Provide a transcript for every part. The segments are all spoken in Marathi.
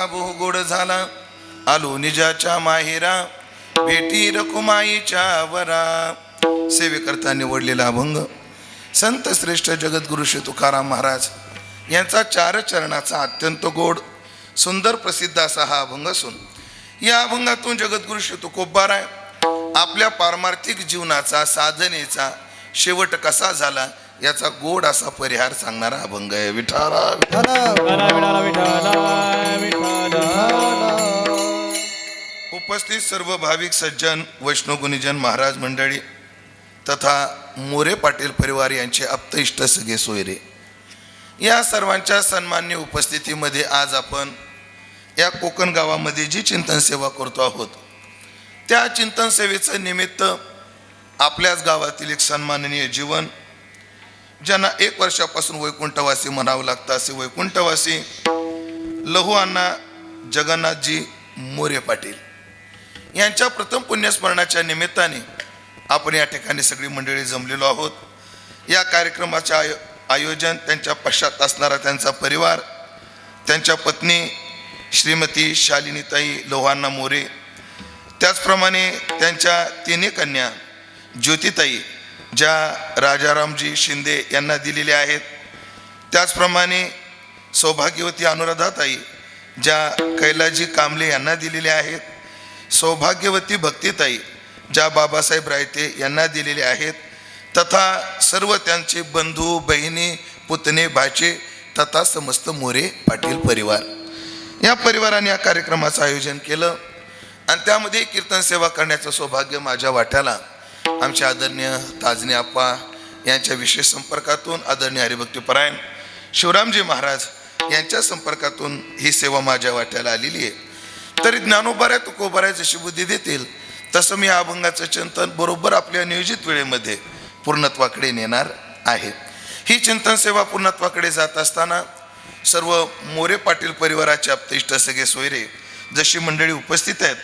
माझा बहु गोड झाला, आलो निजाच्या माहेरा, भेटी रखुमाईच्या वरा. सेवेकरता निवडलेला अभंग संत श्रेष्ठ जगद्गुरु श्री तुकाराम महाराज यांचा 4 चरणाचा अत्यंत गोड सुंदर प्रसिद्ध असा हा अभंग असून, या अभंगातून जगद्गुरु श्री तुकोबाराय आपल्या पारमार्थिक जीवनाचा साधनेचा शेवट कसा झाला याचा गोड असा परिहार सांगणारा अभंग आहे. विठाला उपस्थित सर्व भाविक सज्जन, वैष्णव गुणीजन, महाराज मंडळी तथा मोरे पाटील परिवार यांचे आप्त इष्ट सगळे सोयरे, या सर्वांच्या सन्मान्य उपस्थितीमध्ये आज आपण या कोकण गावामध्ये जी चिंतन सेवा करतो आहोत, त्या चिंतन सेवेचं निमित्त आपल्याच गावातील एक सन्माननीय जीवन, ज्यांना 1 वर्षापासून वैकुंठवासी म्हणावं लागतं असे वैकुंठवासी लहू अण्णा जगन्नाथजी मोरे पाटील यांच्या प्रथम पुण्यस्मरणाच्या निमित्ताने आपण या ठिकाणी सगळी मंडळी जमलेलो आहोत. या कार्यक्रमाचे आयोजन त्यांच्या पश्चात असणारा त्यांचा परिवार, त्यांच्या पत्नी श्रीमती शालिनीताई लोहांना मोरे, त्याचप्रमाणे त्यांच्या 3 कन्या ज्योतिताई ज्या राजारामजी शिंदे यांना दिलेल्या आहेत, त्याचप्रमाणे सौभाग्यवती अनुराधाताई ज्या कैलाजी कांबले यांना दिलेल्या आहेत, सौभाग्यवती भक्तिताई ज्या बाबासाहेब रायते यांना दिलेले आहेत, तथा सर्व त्यांचे बंधू बहिणी पुतणे भाचे तथा समस्त मोरे पाटील परिवार, या परिवाराने या कार्यक्रमाचं आयोजन केलं. आणि त्यामध्ये कीर्तन सेवा करण्याचं सौभाग्य माझ्या वाट्याला आमचे आदरणीय ताजने आप्पा यांच्या विशेष संपर्कातून, आदरणीय हरिभक्तीपरायण शिवरामजी महाराज यांच्या संपर्कातून ही सेवा माझ्या वाट्याला आलेली आहे. तरी ज्ञानोबाऱ्या तुकोबाऱ्या जशी बुद्धी देतील तसं मी या अभंगाचं चिंतन बरोबर आपल्या नियोजित वेळेमध्ये पूर्णत्वाकडे नेणार आहे. ही चिंतन सेवा पूर्णत्वाकडे जात असताना सर्व मोरे पाटील परिवाराचे आप्तेष्ट सगळे सोयरे जशी मंडळी उपस्थित आहेत,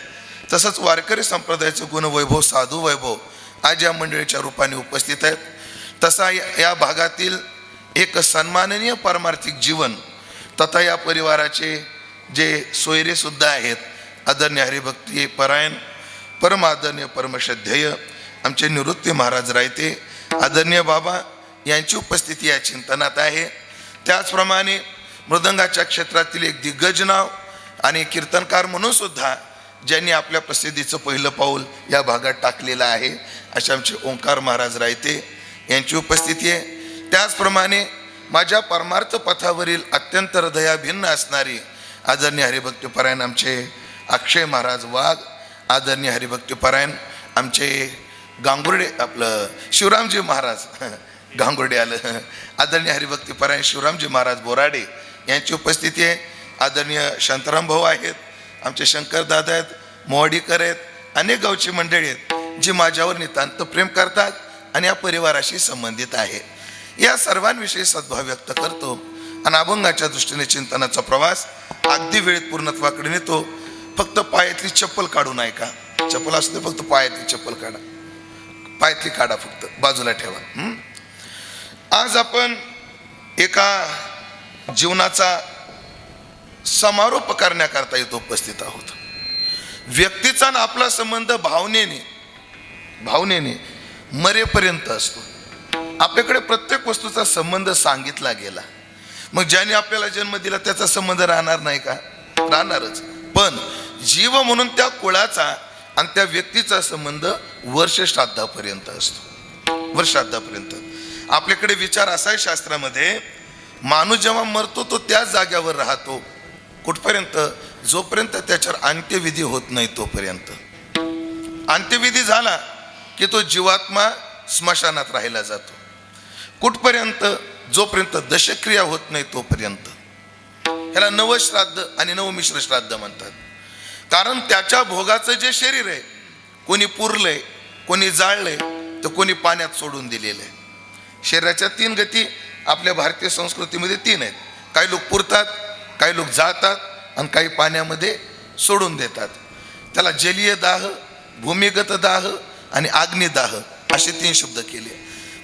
तसंच वारकरी संप्रदायाचे गुणवैभव साधू वैभव आज या मंडळीच्या रूपाने उपस्थित आहेत. तसा या भागातील एक सन्माननीय पारमार्थिक जीवन तथा या परिवाराचे जे सोयरे सुद्धा आहेत, आदरणीय हरिभक्ती परायण परम आदरणीय परमश्रद्धेय आमचे निवृत्ती महाराज रायते आदरणीय बाबा यांची उपस्थिती या चिंतनात आहे. त्याचप्रमाणे मृदंगाच्या क्षेत्रातील एक दिग्गज नाव आणि कीर्तनकार म्हणून सुद्धा ज्यांनी आपल्या प्रसिद्धीचं पहिलं पाऊल या भागात टाकलेलं आहे, असे आमचे ओंकार महाराज रायते यांची उपस्थिती आहे. त्याचप्रमाणे माझ्या परमार्थ पथावरील अत्यंत हृदयाभिन्न असणारी आदरणीय हरिभक्तीपरायण आमचे अक्षय महाराज वाघ, आदरणीय हरिभक्तीपरायण आमचे गांगुर्डे आपलं शिवरामजी महाराज गांगुर्डे आलं, आदरणीय हरिभक्तीपरायण शिवरामजी महाराज बोराडे यांची उपस्थिती आहे. आदरणीय शांताराम भाऊ आहेत, आमचे शंकर दादा आहेत, मोवाडीकर आहेत, अनेक गावची मंडळी आहेत जी माझ्यावर नितांत प्रेम करतात आणि या परिवाराशी संबंधित आहे. या सर्वांविषयी सद्भाव व्यक्त करतो आणि अभंगाच्या दृष्टीने चिंतनाचा प्रवास अगदी वेळेत पूर्णत्वाकडे नेतो. फक्त पायातली चप्पल काढू नये का, चप्पल असते फक्त पायातली चप्पल काढा, पायातली काढा, फक्त बाजूला ठेवा. आज आपण एका जीवनाचा समारोप करण्याकरता इथं उपस्थित आहोत. व्यक्तीचा आणि आपला संबंध भावनेने मरेपर्यंत असतो. आपल्याकडे प्रत्येक वस्तूचा संबंध सांगितला गेला, मग ज्याने आपल्याला जन्म दिला त्याचा संबंध राहणार नाही का? राहणारच. पण जीव म्हणून त्या कुळाचा आणि त्या व्यक्तीचा संबंध वर्षश्राद्धापर्यंत असतो. वर्षश्राद्धापर्यंत आपल्याकडे विचार असा आहे शास्त्रामध्ये, माणूस जेव्हा मरतो तो त्याच जाग्यावर राहतो. कुठपर्यंत? जोपर्यंत त्याच्यावर अंत्यविधी होत नाही तोपर्यंत. अंत्यविधी झाला की तो जीवात्मा स्मशानात राहिला जातो. कुठपर्यंत? जोपर्यंत दशक्रिया होत नाही तोपर्यंत. ह्याला नवश्राद्ध आणि नवमिश्र श्राद्ध म्हणतात. कारण त्याच्या भोगाचं जे शरीर आहे, कोणी पुरलंय, कोणी जाळलंय, तर कोणी पाण्यात सोडून दिलेलं आहे. शरीराच्या 3 गती आपल्या भारतीय संस्कृतीमध्ये 3 आहेत. काही लोक पुरतात, काही लोक जाळतात आणि काही पाण्यामध्ये सोडून देतात. त्याला जलीय दाह, भूमिगत दाह आणि अग्निदाह असे 3 शब्द केले.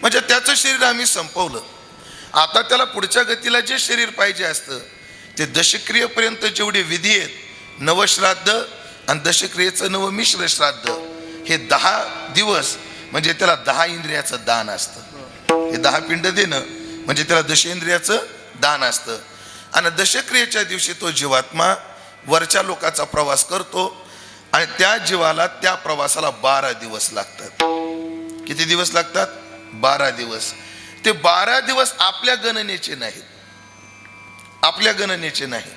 म्हणजे त्याचं शरीर आम्ही संपवलं. आता त्याला पुढच्या गतीला जे शरीर पाहिजे असतं ते दशक्रियेपर्यंत जेवढे विधी आहेत, नवश्राद्ध आणि दशक्रियेचं नवमिश्र श्राद्ध, हे 10 दिवस म्हणजे त्याला 10 इंद्रियाचं दान असतं. हे 10 पिंड देणं म्हणजे त्याला दशेंद्रियाचं दान असतं. आणि दशक्रियेच्या दिवशी तो जीवात्मा वरच्या लोकाचा प्रवास करतो आणि त्या जीवाला त्या प्रवासाला 12 दिवस लागतात. किती दिवस लागतात? 12 दिवस. ते 12 दिवस आपल्या गणनेचे नाहीत, आपल्या गणनेचे नाही.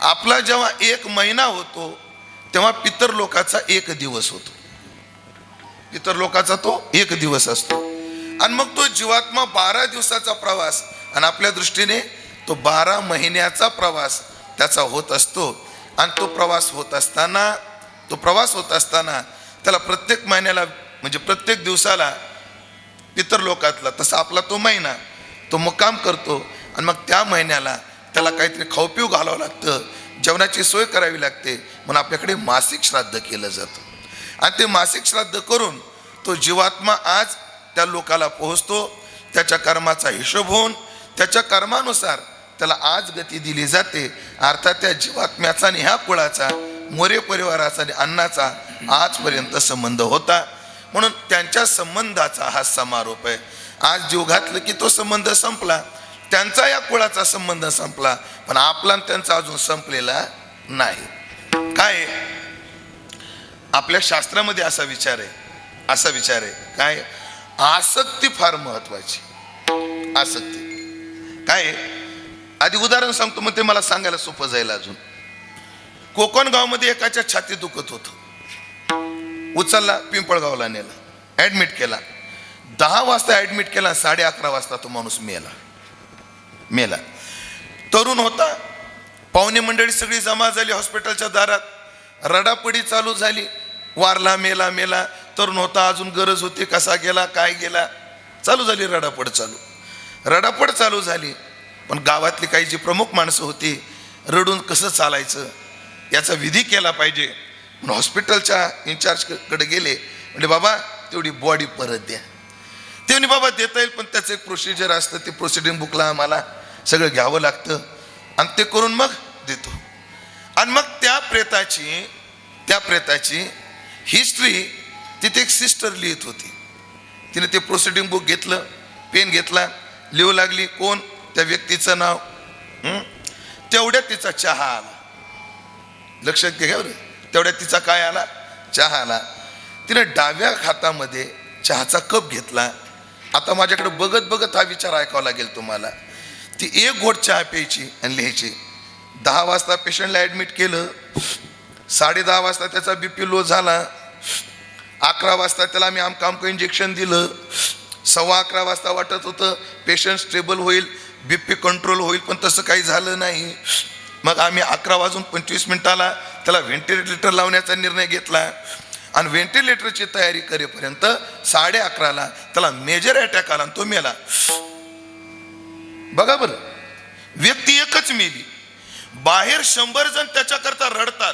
आपला जेव्हा 1 महिना होतो तेव्हा पितर लोकाचा 1 दिवस होतो. पितर लोकाचा तो 1 दिवस असतो. आणि मग तो जीवात्मा 12 दिवसाचा प्रवास आणि आपल्या दृष्टीने तो 12 महिन्याचा प्रवास त्याचा होत असतो. आणि तो प्रवास होत असताना त्याला प्रत्येक महिन्याला म्हणजे प्रत्येक दिवसाला पितर लोकातला तसा आपला तो महिना तो मुक्काम करतो. आणि मग त्या महिन्याला त्याला काहीतरी खाऊपिऊ घालावं लागतं, जेवणाची सोय करावी लागते, म्हणून आपल्याकडे मासिक श्राद्ध केलं जातं. आणि ते मासिक श्राद्ध करून तो जीवात्मा आज त्या लोकाला पोहोचतो. त्याच्या कर्माचा हिशोब होऊन त्याच्या कर्मानुसार त्याला आज गती दिली जाते. अर्थात त्या जीवात्म्याचा आणि ह्या कुळाचा, मोरे परिवाराचा आणि अन्नाचा आजपर्यंत संबंध होता, म्हणून त्यांच्या संबंधाचा हा समारोप आहे. आज जीव घातलं की तो संबंध संपला, त्यांचा या कुळाचा संबंध संपला, पण आपला आणि त्यांचा अजून संपलेला नाही. काय आपल्या शास्त्रामध्ये असा विचार आहे काय? आसक्ती फार महत्वाची. आसक्ती काय? आधी उदाहरण सांगतो, मग ते मला सांगायला सोपं जाईल. अजून कोकणगावमध्ये एकाच्या छाती दुखत होतं, उचलला, पिंपळगावला नेला, ऍडमिट केला. 10 वाजता ऍडमिट केला, 11:30 वाजता तो माणूस मेला. तरुण होता, पाहुणे मंडळी सगळी जमा झाली हॉस्पिटलच्या दारात, रडापडी चालू झाली, वारला, मेला. तरुण होता, अजून गरज होती, कसा गेला, काय गेला, चालू झाली रडापड चालू झाली. पण गावातली काही जी प्रमुख माणसं होती, रडून कसं चालायचं याचा विधी केला पाहिजे म्हणून हॉस्पिटलच्या इन्चार्जकडे गेले. म्हणजे बाबा तेवढी बॉडी परत द्या. ते म्हणे बाबा देता येईल, पण त्याचं एक प्रोसिजर असतं, ते प्रोसिडिंग बुकला आम्हाला सगळं घ्यावं लागतं आणि ते करून मग देतो. आणि मग त्या प्रेताची हिस्ट्री तिथे एक सिस्टर लिहित होती. तिने ते प्रोसिडिंग बुक घेतलं, पेन घेतला, लिहू लागली. कोण? त्या व्यक्तीचं नाव. तेवढ्यात तिचा चहा आला. लक्षात घ्या बरं, तेवढ्यात तिचा काय आला? चहा आला. तिने डाव्या हातामध्ये चहाचा कप घेतला. आता माझ्याकडे बघत हा विचार ऐकावा लागेल तुम्हाला. ती 1 घोट चहा प्यायची आणि लिहायची. 10 वाजता पेशंटला ऍडमिट केलं, 10:30 वाजता त्याचा BP लो झाला, 11 वाजता त्याला आम्ही आमकामकं इंजेक्शन दिलं, 11:15 वाजता वाटत होतं पेशंट स्टेबल होईल, BP कंट्रोल होईल, पण तसं काही झालं नाही. मग आम्ही 11:25 त्याला व्हेंटिलेटर लावण्याचा निर्णय घेतला आणि व्हेंटिलेटरची तयारी करेपर्यंत 11:30 त्याला मेजर अटॅक आला आणि तो मेला. बघा बरं, व्यक्ती एकच मेली, बाहेर 100 जण त्याच्याकरता रडतात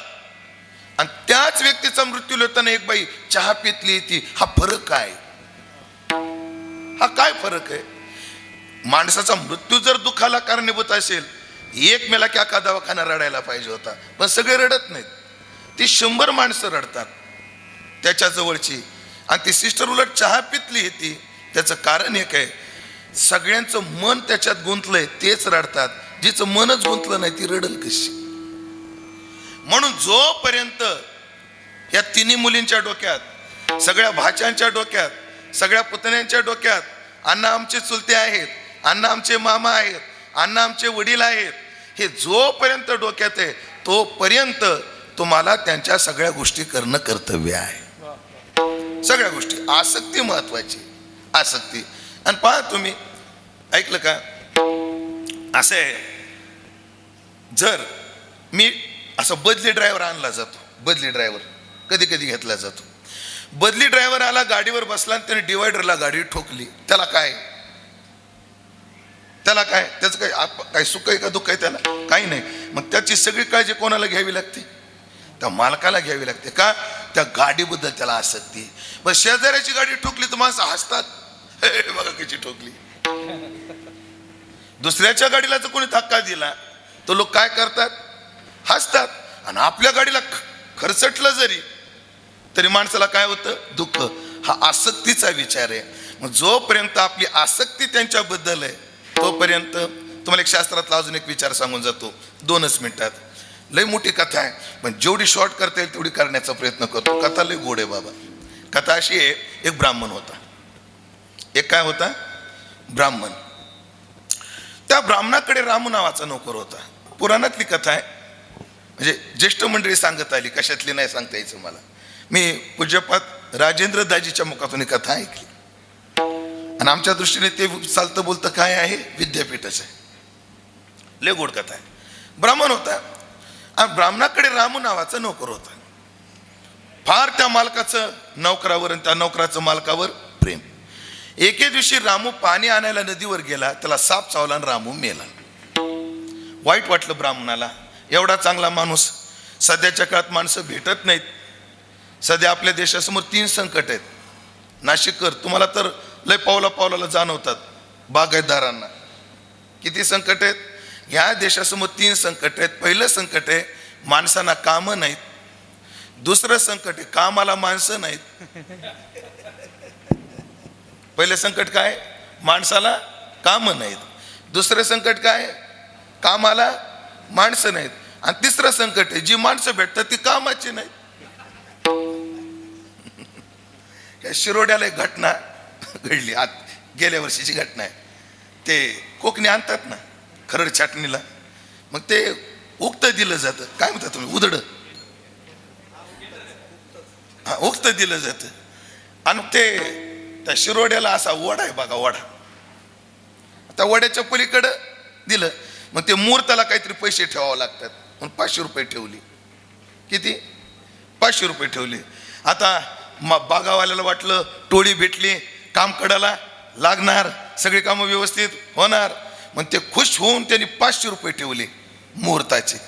आणि त्याच व्यक्तीचा मृत्यू होताना एक बाई चहा पितली ती. हा फरक काय? हा काय फरक आहे? माणसाचा मृत्यू जर दुःखाला कारणीभूत असेल, एक मेला की अख्खा दवाखाना रडायला पाहिजे होता, पण सगळे रडत नाहीत. ती 100 माणसं रडतात त्याच्या जवळची, आणि ती सिस्टर उलट चहा पितली होती. त्याचं कारण एक आहे, सगळ्यांचं मन त्याच्यात गुंतलंय, तेच रडतात. जिचं मनच गुंतलं नाही ती रडल कशी? म्हणून जोपर्यंत या तिन्ही मुलींच्या डोक्यात, सगळ्या भाच्यांच्या डोक्यात, सगळ्या पुतण्यांच्या डोक्यात अण्णा आमचे चुलते आहेत, अण्णा आमचे मामा आहेत, अण्णा आमचे वडील आहेत, हे जोपर्यंत डोक्यात आहे तोपर्यंत तुम्हाला त्यांच्या सगळ्या गोष्टी करणं कर्तव्य आहे. सगळ्या गोष्टी. आसक्ती महत्वाची, आसक्ती. आणि पहा तुम्ही, ऐकलं का? असं आहे, जर मी असं बदली ड्रायव्हर आणला जातो, बदली ड्रायव्हर कधी कधी घेतला जातो. बदली ड्रायव्हर आला, गाडीवर बसला आणि त्याने डिवायडरला गाडी ठोकली, त्याला काय? त्याचं काय सुख आहे का दुःख आहे? त्याला काही नाही. मग त्याची सगळी काळजी कोणाला घ्यावी लागते? त्या मालकाला घ्यावी लागते. का? त्या गाडीबद्दल त्याला आसक्ती. पण शेजाऱ्याची गाडी ठोकली तर माणसं हसतात, बघा कशी ठोकली. दुसऱ्याच्या गाडीला जर कोणी धक्का दिला तर लोक काय करतात, हसतात. आणि आपल्या गाडीला खरचटलं जरी तरी माणसाला काय होतं, दुःख. हा आसक्तीचा विचार आहे. मग जोपर्यंत आपली आसक्ती त्यांच्याबद्दल आहे तोपर्यंत, तुम्हाला एक शास्त्रातला अजून एक विचार सांगून जातो 2च मिनिटात. लय मोठी कथा आहे पण जेवढी शॉर्ट करता येईल तेवढी करण्याचा प्रयत्न करतो. कथा लय गोड आहे बाबा. कथा अशी आहे, एक ब्राह्मण होता. एक काय होता, ब्राह्मण. त्या ब्राह्मणाकडे रामू नावाचा नोकर होता. पुराणातली कथा आहे, म्हणजे ज्येष्ठ मंडळी सांगत आली, कशातली नाही सांगता यायचं मला. मी पूज्यपाद राजेंद्र दाजीच्या मुखातून ही कथा ऐकली आणि आमच्या दृष्टीने ते चालतं बोलतं काय आहे, विद्यापीठच आहे. लय गोड कथा आहे. ब्राह्मण होता आणि ब्राह्मणाकडे रामू नावाचा नोकर होता. फार त्या मालकाचं नोकरावर आणि त्या नोकराचं मालकावर प्रेम. एके दिवशी रामू पाणी आणायला नदीवर गेला, त्याला साप चावला आणि रामू मेला. वाईट वाटलं ब्राह्मणाला. एवढा चांगला माणूस. सध्याच्या काळात माणसं भेटत नाहीत. सध्या आपल्या देशासमोर 3 संकट आहेत. नाशिककर तुम्हाला तर लय पावला पावलाला जाणवतात. बागायतदारांना किती संकट आहेत. ह्या देशासमोर 3 संकट आहेत. पहिलं संकट आहे माणसांना कामं नाहीत. दुसरं संकट आहे कामाला माणसं नाहीत. पहिलं संकट काय, माणसाला कामं नाहीत. दुसरं संकट काय, कामाला माणसं नाहीत. आणि तिसरं संकट आहे जी माणसं भेटतात ती कामाची नाहीत. या शिरोड्याला एक घटना घडली, गेल्या वर्षीची घटना आहे. ते कोकणी आणतात ना खरड छाटणीला, मग ते उक्त दिलं जातं. काय म्हणतात तुम्ही, उदड, हा उक्त दिलं जातं. आणि ते त्या शिरोड्याला असा ओढा आहे बघा, ओढा. त्या ओढ्याच्या पलीकडं दिलं. मग ते मुहूर्ताला काहीतरी पैसे ठेवावं लागतात म्हणून 500 रुपये ठेवली. किती, 500 रुपये ठेवले. आता बागावाल्याला वाटलं टोळी भेटली, काम कडाला लागणार, सगळी कामं व्यवस्थित होणार. मग ते खुश होऊन त्यांनी 500 रुपये ठेवले मुहूर्ताचे.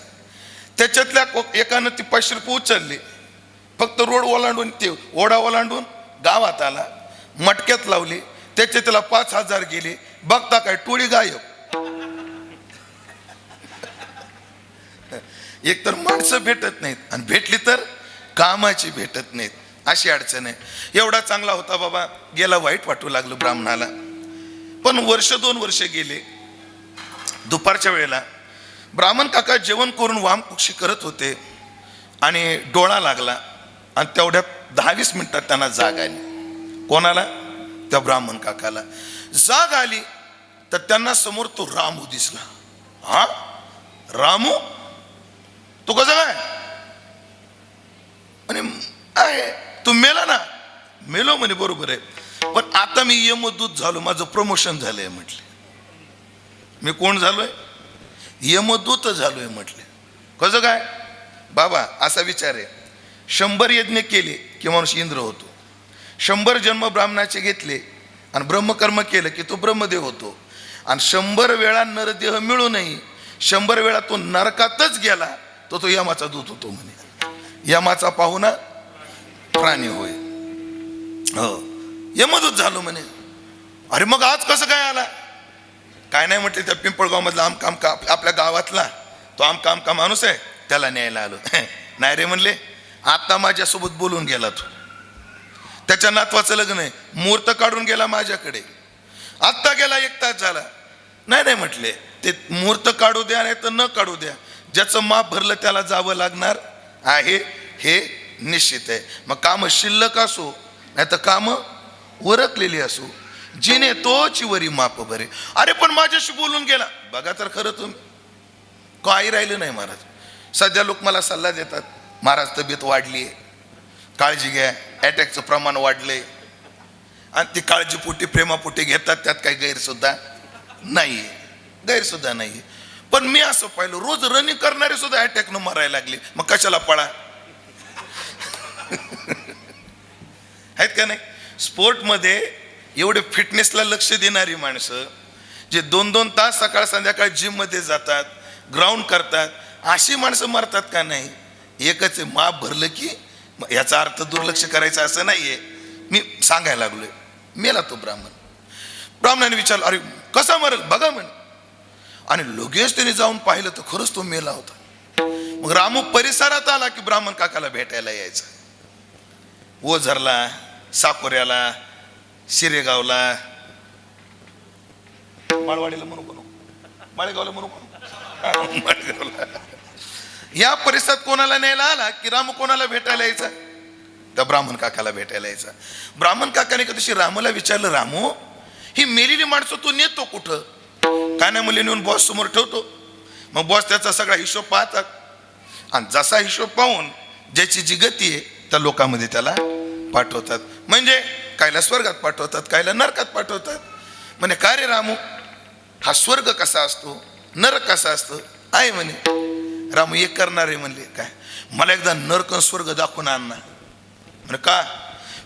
त्याच्यातल्या एकानं ती 500 रुपये उचलले. फक्त रोड ओलांडून ते ओढा ओलांडून गावात आला, मटक्यात लावली. त्याचे त्याला 5000 गेले. बघता काय टोळी गायब. एक तर माणसं भेटत नाहीत आणि भेटली तर कामाची भेटत नाहीत. अशी अडचण आहे. एवढा चांगला होता बाबा, गेला. वाईट वाटू लागलं ब्राह्मणाला. पण 1-2 वर्ष गेले. दुपारच्या वेळेला ब्राह्मण काका जेवण करून वामकुक्षी करत होते आणि डोळा लागला आणि तेवढ्यात 10-20 मिनिटात त्यांना जाग आली. कोणाला, त्या ब्राह्मण काकाला जाग आली. तर त्यांना समोर तो रामू दिसला. हा रामू, तू कसं काय, आणि आहे तू मेला ना. मेलो म्हणे, बरोबर आहे, पण आता मी यमदूत झालो, माझं प्रमोशन झालंय म्हटले. मी कोण झालोय, यमदूत झालोय म्हटले. कसं काय बाबा, असा विचार आहे. 100 यज्ञ केले की माणूस इंद्र होतो. 100 जन्म ब्राह्मणाचे घेतले आणि ब्रह्मकर्म केलं की तो ब्रह्मदेव होतो. आणि 100 वेळा नरदेह मिळूनही 100 वेळा तो नरकातच गेला तो यमाचा दूत होतो म्हणे. यमाचा पाहुणा प्राणी होय. हो, यमदूत झालो म्हणे. अरे मग आज कसं काय आला. काय नाही म्हटले, त्या पिंपळगाव मधला आमका आपल्या गावातला तो आमका माणूस आहे, त्याला न्यायला आलो. नाही रे म्हणले, आता माझ्यासोबत बोलून गेला तो. त्याच्या नातवाचं लग्न आहे, मुहूर्त काढून गेला माझ्याकडे. आत्ता गेला, 1 तास झाला. नाही म्हटले, ते मुहूर्त काढू द्या नाही तर न काढू द्या, ज्याचं माप भरलं त्याला जावं लागणार आहे, हे निश्चित आहे. मग काम शिल्लक असो नाही तर काम उरकलेली असो, जिने तोची वरी माप भरे. अरे पण माझ्याशी बोलून गेला. बघा तर खरं तुम्ही, काही राहिलं नाही महाराज. सध्या लोक मला सल्ला देतात, महाराज तब्येत वाढली आहे, काळजी घ्या, अटॅकचं प्रमाण वाढलंय. आणि ती काळजीपोटी प्रेमापोटी घेतात, त्यात काही गैरसुद्धा नाही, गैरसुद्धा नाही. पण मी असं पाहिलं, रोज रनिंग करणारे सुद्धा अटॅकनं मरायला लागले. मग कशाला पळा, आहेत का नाही. स्पोर्टमध्ये एवढे फिटनेसला लक्ष देणारी माणसं, जे 2-2 तास सकाळ संध्याकाळ जिम मध्ये जातात, ग्राउंड करतात, अशी माणसं मरतात का नाही. एकच आहे, माप भरलं की. याचा अर्थ दुर्लक्ष करायचं असं नाहीये. मी सांगायला लागलोय. मेला तो ब्राह्मण. ब्राह्मणाने विचारलं, अरे कसा मरल बघा म्हणे. आणि लगेच त्याने जाऊन पाहिलं तर खरंच तो मेला होता. मग रामू परिसरात आला की ब्राह्मण काकाला भेटायला यायचा. ओझरला, साकोऱ्याला, शिरेगावला, माळवाडीला म्हणू म्हणू, माळेगावला म्हणू म्हणू, माळेगावला, या परिसरात कोणाला न्यायला आला की रामू कोणाला भेटायला यायचा? त्या ब्राह्मण काकाला भेटायला यायचा. ब्राह्मण काकाने कधी रामूला विचारलं, रामू ही मेलेली माणसं तू नेतो कुठं? काय नाही म्हणले, नेऊन बॉस समोर ठेवतो. मग बॉस त्याचा सगळा हिशोब पाहतात आणि जसा हिशोब पाहून ज्याची जी गती आहे त्या लोकांमध्ये त्याला पाठवतात. म्हणजे कायला स्वर्गात पाठवतात, कायला नरकात पाठवतात. म्हणे काय रे रामू, हा स्वर्ग कसा असतो, नरक कसा असतो? आहे म्हणे. रामू एक करणार आहे म्हणले. काय? मला एकदा नरक स्वर्ग दाखवून आण ना. म्हणे का?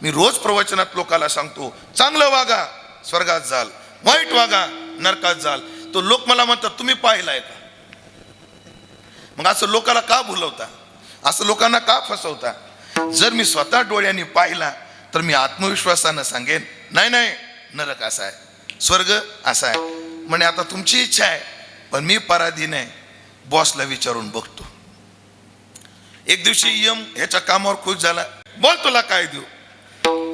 मी रोज प्रवचनात लोकांना सांगतो, चांगलं वागा स्वर्गात जाल, वाईट वागा नरकात जाल. तो लोक मला म्हणतात तुम्ही पाहिलाय का? मग असं लोकांना का भुलवता, असं लोकांना का फसवता? जर मी स्वतः डोळ्यांनी पाहिला तर मी आत्मविश्वासानं सांगेन, नाही नाही नरक असा आहे, स्वर्ग असा आहे. म्हणे आता तुमची इच्छा आहे, पण मी पराधीन आहे, बॉसला विचारून बघतो. एक दिवशी यम ह्याच्या कामावर खुश झाला. बोल तुला काय देऊ?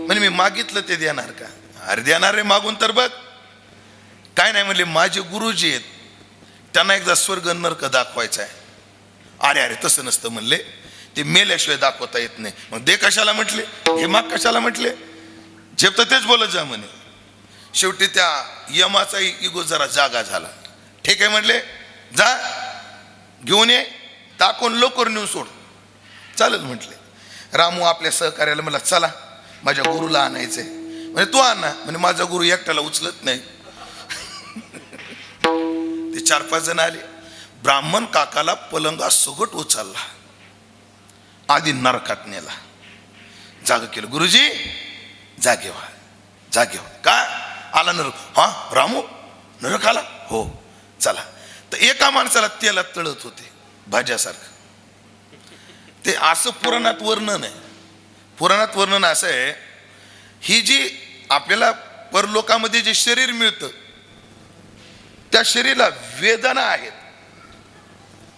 म्हणे मी मागितलं ते देणार का? अरे देणार रे, मागून तर बघ. काय नाही म्हणले, माझे गुरुजी आहेत, त्यांना एकदा स्वर्ग नरक दाखवायचा आहे. अरे अरे तसं नसतं म्हणले, ते मेल्याशिवाय दाखवता येत नाही. मग दे कशाला म्हटले, हे माग कशाला म्हटले? झेप तर तेच बोलत जा म्हणे. शेवटी त्या यमाचा इगो जरा जागा झाला. ठीक आहे म्हटले, जा घेऊन ये, टाकून लवकर नेऊन सोड. चालेल म्हटले. रामू आपल्या सहकार्याला मला, चला माझ्या गुरुला आणायचंय. म्हणजे तू आण ना. म्हणजे माझा गुरु एकट्याला उचलत नाही. ते 4-5 जण आले. ब्राह्मण काकाला पलंगा सगट उचलला, आधी नरकात नेला, जाग केलं. गुरुजी जागे व्हा, जागे व्हा. का आला नरक? हा रामू नरक आला? हो चला. तर एका माणसाला तेलात तळत होते भाज्यासारखं. ते असं पुराणात वर्णन आहे. पुराणात वर्णन असं आहे, ही जी आपल्याला परलोकामध्ये जे शरीर मिळतं त्या शरीराला वेदना आहेत,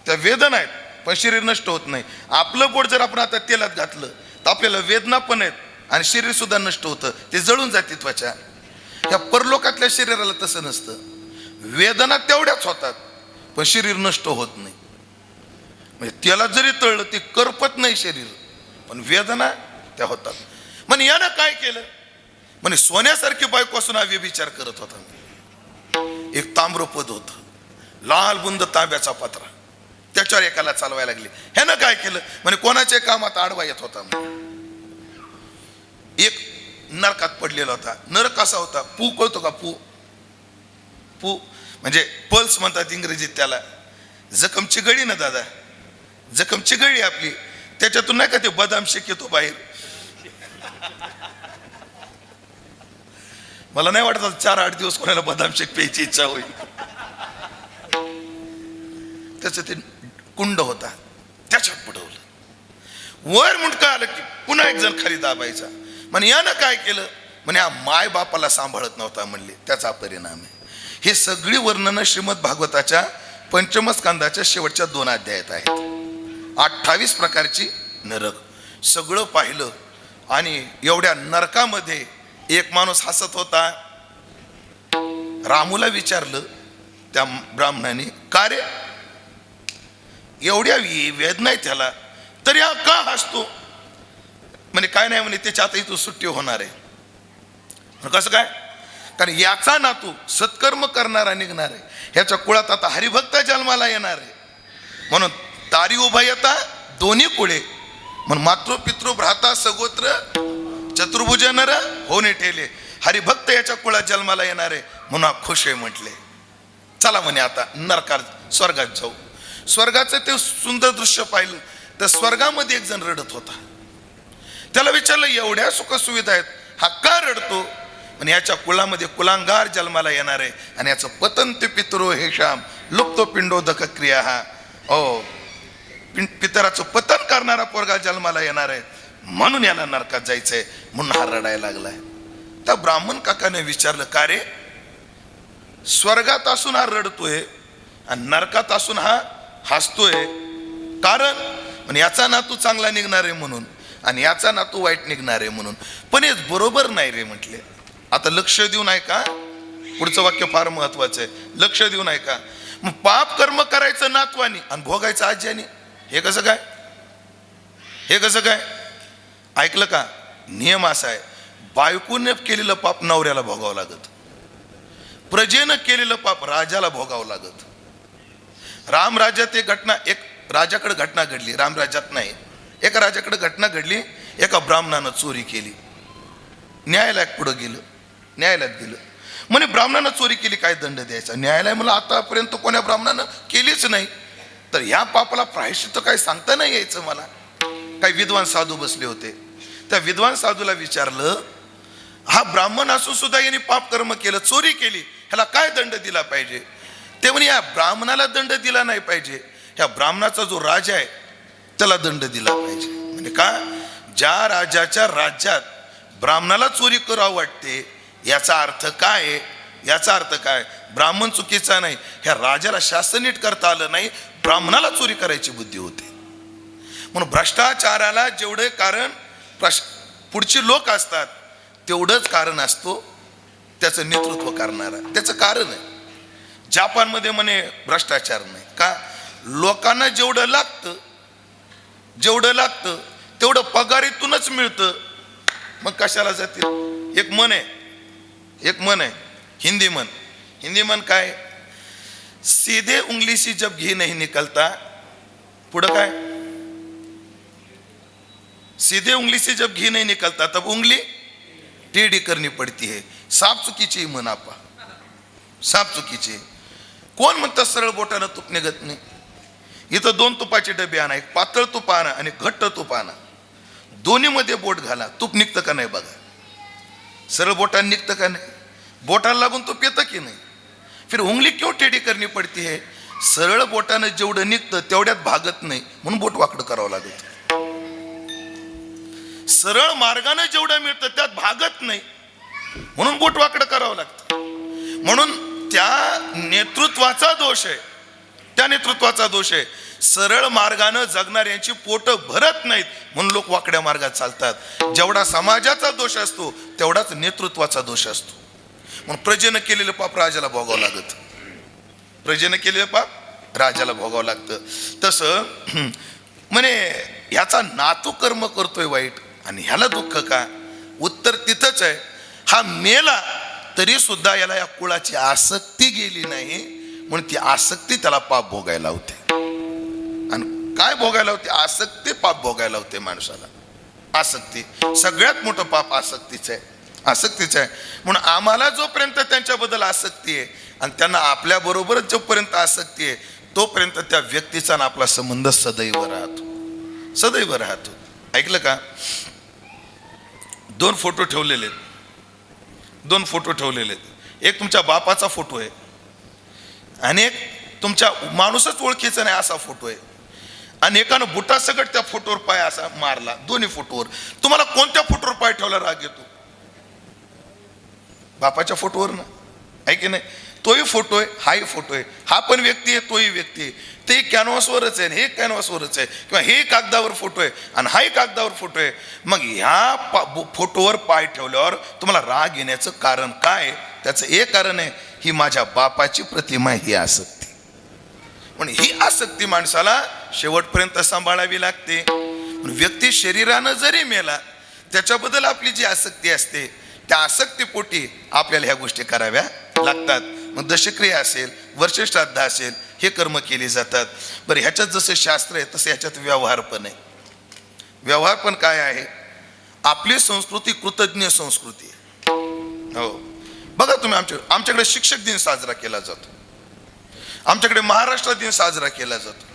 त्या वेदना आहेत, पण शरीर नष्ट होत नाही. आपलं पोट जर आपण आता तेलात घातलं तर आपल्याला वेदना पण आहेत आणि शरीर सुद्धा नष्ट होतं, ते जळून जाते त्वचा. त्या परलोकातल्या शरीराला तसं नसतं. वेदना तेवढ्याच होतात पण शरीर नष्ट होत नाही. म्हणजे त्याला जरी तळलं ते करपत नाही शरीर, पण वेदना त्या होतात. म्हणे यानं काय केलं? म्हणे सोन्यासारखी बायको असून हा व्यभिचार करत होता. एक ताम्रपद होत, लाल बुंद तांब्याचा पत्रा, त्याच्यावर एकाला चालवायला लागले. ह्यानं काय केलं? म्हणे कोणाच्या कामात आडवा येत होता. एक नरकात पडलेला होता. नरक कसा होता? पू कळतो का? पू पू म्हणजे पल्स म्हणतात इंग्रजीत त्याला. जखमची गळी ना दादा, जखमची गळी आपली, त्याच्यातून नाही का ते बदाम शेक येतो बाहेर. मला नाही वाटत 4-8 दिवस कोणाला बदाम शेक प्यायची इच्छा होईल. त्याचं ते कुंड होता, त्याच्यात बुडवलं. वर मुंडका आलं की पुन्हा एक जण खाली दाबायचा. म्हणे यानं काय केलं? म्हणे हा माय बापाला सांभाळत नव्हता म्हणले, त्याचा परिणाम आहे. हे सगळी वर्णनं श्रीमद भागवताच्या 5म स्कंदाच्या शेवटच्या 2 अध्यायात आहेत. 28 प्रकारची नरक सगळं पाहिलं. आणि एवढ्या नरकामध्ये एक माणूस हसत होता. रामूला विचारलं त्या ब्राह्मणाने, का रे एवढ्या वेदना आहे त्याला, तरी हा का हसतो? म्हणे काय नाही म्हणे, त्याच्या आता इथून सुट्टी होणार आहे. कसं काय? कारण याचा नातू सत्कर्म करणारा निघणार आहे, ह्याच्या कुळात आता हरिभक्त जन्माला येणार आहे. म्हणून तारी उभा येता दोन्ही कुळे, म्हणून मातृ पितृ भ्राता सगोत्र चतुर्भुज नर होणे ठेले, हरिभक्त याच्या कुळात जन्माला येणार आहे म्हणून खुश आहे म्हटले. चला म्हणे आता नरकात स्वर्गात जाऊ. स्वर्गाचं ते सुंदर दृश्य पाहिलं तर स्वर्गामध्ये एक जण रडत होता. त्याला विचारलं एवढ्या सुखसुविधा आहेत, हा का रडतो? आणि याच्या कुळामध्ये कुलांगार जन्माला येणार आहे आणि याचं पतंत पितरो हे श्याम लुप्तो पिंडोदक क्रिया, हा ओ पितराचं पतन करणारा पोरगा जन्माला येणार आहे म्हणून याला नरकात जायचंय, म्हणून हा रडायला लागलाय. त्या ब्राह्मण काकाने विचारलं, का रे स्वर्गात असून हा रडतोय, आणि नरकात असून हा हसतोय. कारण म्हणजे याचा नातू चांगला निघणार आहे म्हणून आणि याचा नातू वाईट निघणार आहे म्हणून. पण हे बरोबर नाही रे म्हटले. आता लक्ष देऊन ऐका, पुढचं वाक्य फार महत्वाचं आहे, लक्ष देऊन ऐका. मग पाप कर्म करायचं नातवानी आणि भोगायचं आज्यानी, हे कसं काय? हे कसं काय? ऐकलं का? नियम असा आहे, बायकोने केलेलं पाप नवऱ्याला भोगावं लागत, प्रजेनं केलेलं पाप राजाला भोगावं लागत. रामराज्यात एक घटना, एक राजाकडे घटना घडली, रामराज्यात नाही, एका राजाकडे घटना घडली. एका ब्राह्मणानं चोरी केली, न्यायालयात पुढे गेलं, न्यायालयात गेलं, म्हणे ब्राह्मणानं चोरी केली, काय दंड द्यायचा? न्यायालय मला आतापर्यंत कोण्या ब्राह्मणानं केलीच नाही, तर ह्या पापाला प्रायश्चित्त काय सांगता नाही यायचं मला. काही विद्वान साधू बसले होते, त्या विद्वान साधूला विचारलं, हा ब्राह्मण असून सुद्धा यांनी पाप कर्म केलं, चोरी केली, ह्याला काय दंड दिला पाहिजे? ते म्हणे या ब्राह्मणाला दंड दिला नाही पाहिजे, ह्या ब्राह्मणाचा जो राजा आहे त्याला दंड दिला पाहिजे. म्हणजे का? ज्या राजाच्या राज्यात ब्राह्मणाला चोरी करावं वाटते, याचा अर्थ काय? याचा अर्थ काय? ब्राह्मण चुकीचा नाही, ह्या राजाला शासन नीट करता आलं नाही, ब्राह्मणाला चोरी करायची बुद्धी होती. म्हणून भ्रष्टाचाराला जेवढे कारण पुढचे लोक असतात तेवढंच कारण असतो त्याचं नेतृत्व करणारा, त्याचं कारण आहे. जपानमध्ये म्हणे भ्रष्टाचार नाही का? लोकांना जेवढं लागतं तेवढं पगारीतूनच मिळतं, मग कशाला जातील? एक मन आहे हिंदी मन काय? सीधे उंगली से जब घी नहीं निकलता, पुढं काय? सीधे उंगली से जब घी नहीं निकलता तब उंगली टेढ़ी करनी पड़ती है. साप चुकीची म्हण आपा, साप चुकीची. कोण म्हणतं सरळ बोटानं तूप निघत नाही? इथं 2 तुपाचे डबे आणा, एक पातळ तूप आणा आणि घट्ट तूप आणा, दोन्ही मध्ये बोट घाला, तूप निघतं का नाही बघा. सरळ बोटानं निघतं का नाही? बोटाला लागून तूप येतं की नाही? फिर उंगली क्यों टेढ़ी करनी पडती है? सरळ बोटानं जेवढं निघतं तेवढ्यात भागत नाही म्हणून बोट वाकडं करावं लागत. सरळ मार्गाने जेवढं मिळतं त्यात भागत नाही म्हणून बोट वाकडं करावं लागतं. म्हणून त्या नेतृत्वाचा दोष आहे, त्या नेतृत्वाचा दोष आहे. सरळ मार्गाने जगणाऱ्यांची पोट भरत नाहीत म्हणून लोक वाकड्या मार्गात चालतात. जेवढा समाजाचा दोष असतो तेवढाच नेतृत्वाचा दोष असतो. म्हणून प्रजेनं केलेलं पाप राजाला भोगावं लागत, प्रजेनं केलेलं पाप राजाला भोगावं लागतं. तसं म्हणे ह्याचा नातू कर्म करतोय वाईट आणि ह्याला दुःख का? उत्तर तिथंच आहे, हा मेला तरी सुद्धा याला या कुळाची आसक्ती गेली नाही म्हणून ती आसक्ती त्याला पाप भोगायला होते. आणि काय भोगायला होते? आसक्ती पाप भोगायला होते माणसाला. आसक्ती सगळ्यात मोठं पाप आसक्तीच आहे, आसक्तीच आहे. म्हणून आम्हाला जोपर्यंत त्यांच्याबद्दल आसक्ती आहे आणि त्यांना आपल्या बरोबरच जोपर्यंत आसक्ती आहे तोपर्यंत त्या व्यक्तीचा आणि आपला संबंध सदैव राहतो, सदैव राहतो. ऐकलं का? 2 फोटो ठेवलेले आहेत, 2 फोटो ठेवलेले आहेत. एक तुमच्या बापाचा फोटो आहे आणि एक तुमच्या माणूसच ओळखीचा नाही असा फोटो आहे. आणि एकानं बुटासकट त्या फोटोवर पाय असा मारला. दोन्ही फोटोवर तुम्हाला कोणत्या फोटोवर पाय ठेवला राग येतो? बापाच्या फोटोवर ना, आहे की नाही? तोही फोटो आहे, हाही फोटो आहे, हा पण व्यक्ती आहे, तोही व्यक्ती आहे. ते कॅनव्हासवरच आहे, हे कॅनव्हासवरच आहे, किंवा हे कागदावर फोटो आहे आणि हाही कागदावर फोटो आहे. मग ह्या फोटोवर पाय ठेवल्यावर तुम्हाला राग येण्याचं कारण काय? त्याचं एक कारण आहे, ही माझ्या बापाची प्रतिमा ही आसक्ती. पण ही आसक्ती माणसाला शेवटपर्यंत सांभाळावी लागते. व्यक्ती शरीरानं जरी मेला त्याच्याबद्दल आपली जी आसक्ती असते त्या आसक्तीपोटी आपल्याला ह्या गोष्टी कराव्या लागतात. मग दशक्रिया असेल, वर्षश्राद्ध असेल, हे कर्म केले जातात. बरं, ह्याच्यात जसं शास्त्र आहे तसं ह्याच्यात व्यवहार पण आहे. व्यवहार पण काय आहे? आपली संस्कृती कृतज्ञ संस्कृती आहे. हो, बघा तुम्ही, आमच्याकडे शिक्षक दिन साजरा केला जातो, आमच्याकडे महाराष्ट्र दिन साजरा केला जातो,